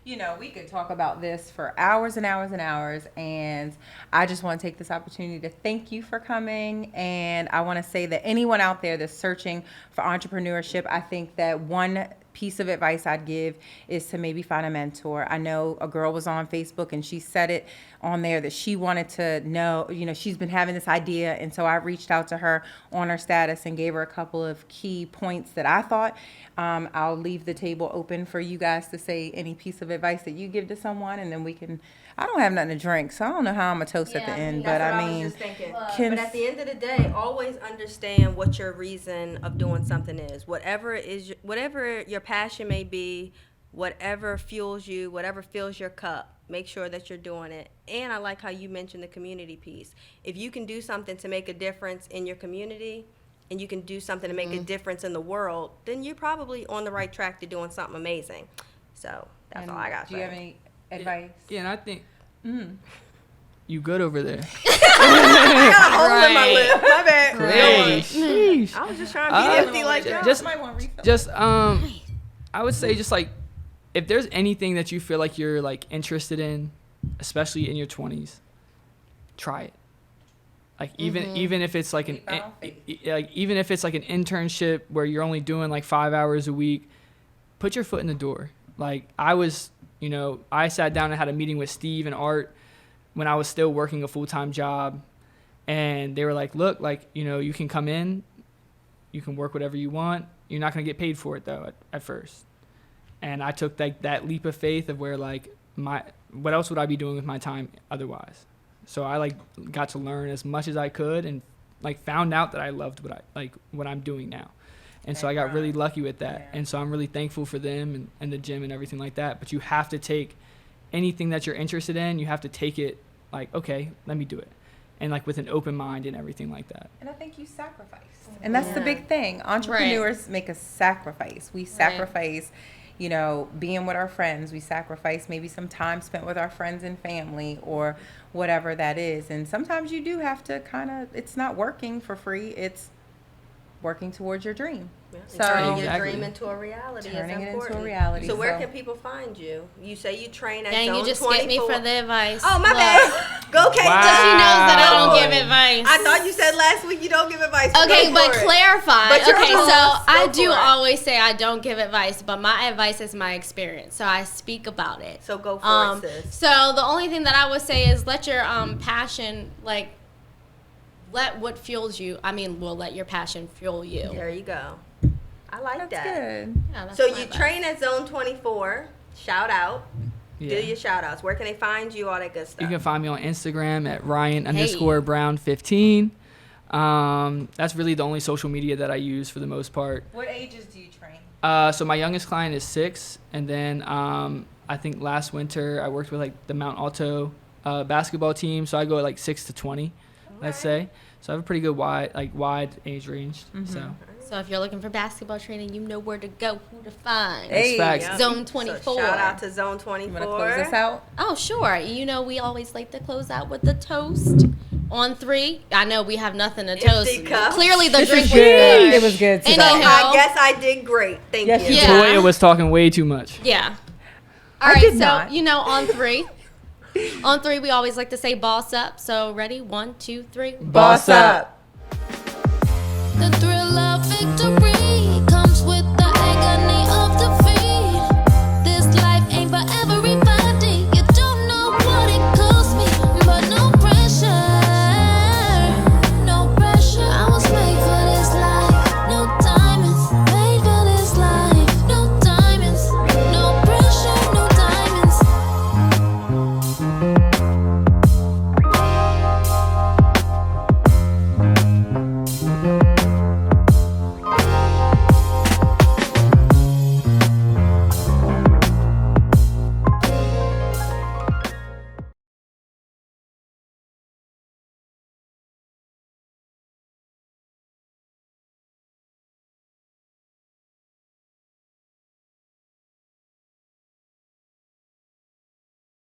Speaker 1: You know, we could talk about this for hours and hours and hours, and I just want to take this opportunity to thank you for coming. And I want to say that anyone out there that's searching for entrepreneurship, I think that one piece of advice I'd give is to maybe find a mentor. I know a girl was on Facebook and she said it on there that she wanted to know, she's been having this idea. And so I reached out to her on her status and gave her a couple of key points that I thought. I'll leave the table open for you guys to say any piece of advice that you give to someone, and then we can. I don't have nothing to drink, so I don't know how I'm gonna toast at the end. But
Speaker 5: That's what
Speaker 1: I mean,
Speaker 5: was just thinking.
Speaker 1: can-
Speaker 5: But at the end of the day, always understand what your reason of doing something is. Whatever your passion may be, whatever fuels you, whatever fills your cup, make sure that you're doing it. And I like how you mentioned the community piece. If you can do something to make a difference in your community, and you can do something to make a difference in the world, then you're probably on the right track to doing something amazing. So that's all I got to say.
Speaker 1: Do you have any advice?
Speaker 4: Yeah, and I think you good over there.
Speaker 5: I got a hole in my
Speaker 2: Right.
Speaker 5: lip. My bad.
Speaker 4: Hey, sheesh.
Speaker 5: I was just trying to be empty like that.
Speaker 4: Just I would say just like if there's anything that you feel like you're like interested in, especially in your 20s, try it. Like even if it's like even if it's like an internship where you're only doing like 5 hours a week, put your foot in the door. Like I sat down and had a meeting with Steve and Art when I was still working a full-time job, and they were like, look, like, you can come in, you can work whatever you want. You're not going to get paid for it though at first. And I took like that leap of faith of where like what else would I be doing with my time otherwise? So I like got to learn as much as I could and like found out that I loved what I'm doing now. And so I got really lucky with that. Yeah. And so I'm really thankful for them and the gym and everything like that. But you have to take anything that you're interested in, you have to take it like, okay, let me do it. And like with an open mind and everything like that.
Speaker 1: And I think you sacrifice. And that's the big thing. Entrepreneurs make a sacrifice. We sacrifice, being with our friends. We sacrifice maybe some time spent with our friends and family or whatever that is. And sometimes you do have to it's not working for free. It's working towards your dream.
Speaker 5: Yeah.
Speaker 1: So
Speaker 5: turning your dream into a reality
Speaker 1: turning
Speaker 5: is
Speaker 1: it
Speaker 5: important.
Speaker 1: into a reality.
Speaker 5: So where can people find you? You say you train at
Speaker 2: Dang,
Speaker 5: Zone
Speaker 2: you just
Speaker 5: 24.
Speaker 2: skipped me for the advice.
Speaker 5: Oh, my
Speaker 2: Look,
Speaker 5: bad. Go, Kayla.
Speaker 4: Wow.
Speaker 2: Because she knows that I don't
Speaker 4: Wow.
Speaker 2: give advice.
Speaker 5: I thought you said last week you don't give advice.
Speaker 2: Okay,
Speaker 5: Go
Speaker 2: but
Speaker 5: for it.
Speaker 2: clarify.
Speaker 5: But you're
Speaker 2: Okay,
Speaker 5: host.
Speaker 2: so
Speaker 5: Go
Speaker 2: I
Speaker 5: for
Speaker 2: do
Speaker 5: it.
Speaker 2: always say I don't give advice, but my advice is my experience. So I speak about it.
Speaker 5: So go for it, sis.
Speaker 2: So the only thing that I would say is let your passion, let what fuels you. Let your passion fuel you.
Speaker 5: There you go. I like
Speaker 1: that's
Speaker 5: that.
Speaker 1: good.
Speaker 2: Yeah, that's
Speaker 5: So
Speaker 2: my
Speaker 5: you
Speaker 2: advice.
Speaker 5: train at Zone 24. Shout out.
Speaker 4: Yeah.
Speaker 5: Do your shout outs. Where can they find you? All that good stuff.
Speaker 4: You can find me on Instagram at Ryan_Brown15. That's really the only social media that I use for the most part.
Speaker 1: What ages do you train?
Speaker 4: So my youngest client is 6, and then I think last winter I worked with like the Mount Alto basketball team, so I go at 6 to 20, let's say. So I have a pretty good wide age range.
Speaker 2: So if you're looking for basketball training, you know where to go, who to find.
Speaker 1: Hey,
Speaker 4: facts.
Speaker 5: Yep.
Speaker 2: Zone 24.
Speaker 5: So shout out to Zone 24.
Speaker 1: You want to close us out?
Speaker 2: Oh, sure. We always like to close out with the toast. On 3. I know we have nothing to toast.
Speaker 5: Empty cup.
Speaker 2: Clearly the
Speaker 1: This
Speaker 2: drink
Speaker 1: is
Speaker 2: was
Speaker 1: good.
Speaker 2: good.
Speaker 1: It was good today.
Speaker 2: Anyhow.
Speaker 5: I guess I did great. Thank
Speaker 1: Yes,
Speaker 5: you.
Speaker 1: you
Speaker 2: Yeah.
Speaker 4: Latoya was talking way too much.
Speaker 2: Yeah.
Speaker 1: I
Speaker 2: All right,
Speaker 1: did
Speaker 2: so
Speaker 1: not.
Speaker 2: on 3. On 3 we always like to say boss up. So ready? 1, 2, 3.
Speaker 1: Boss up.
Speaker 3: The thrill of victory.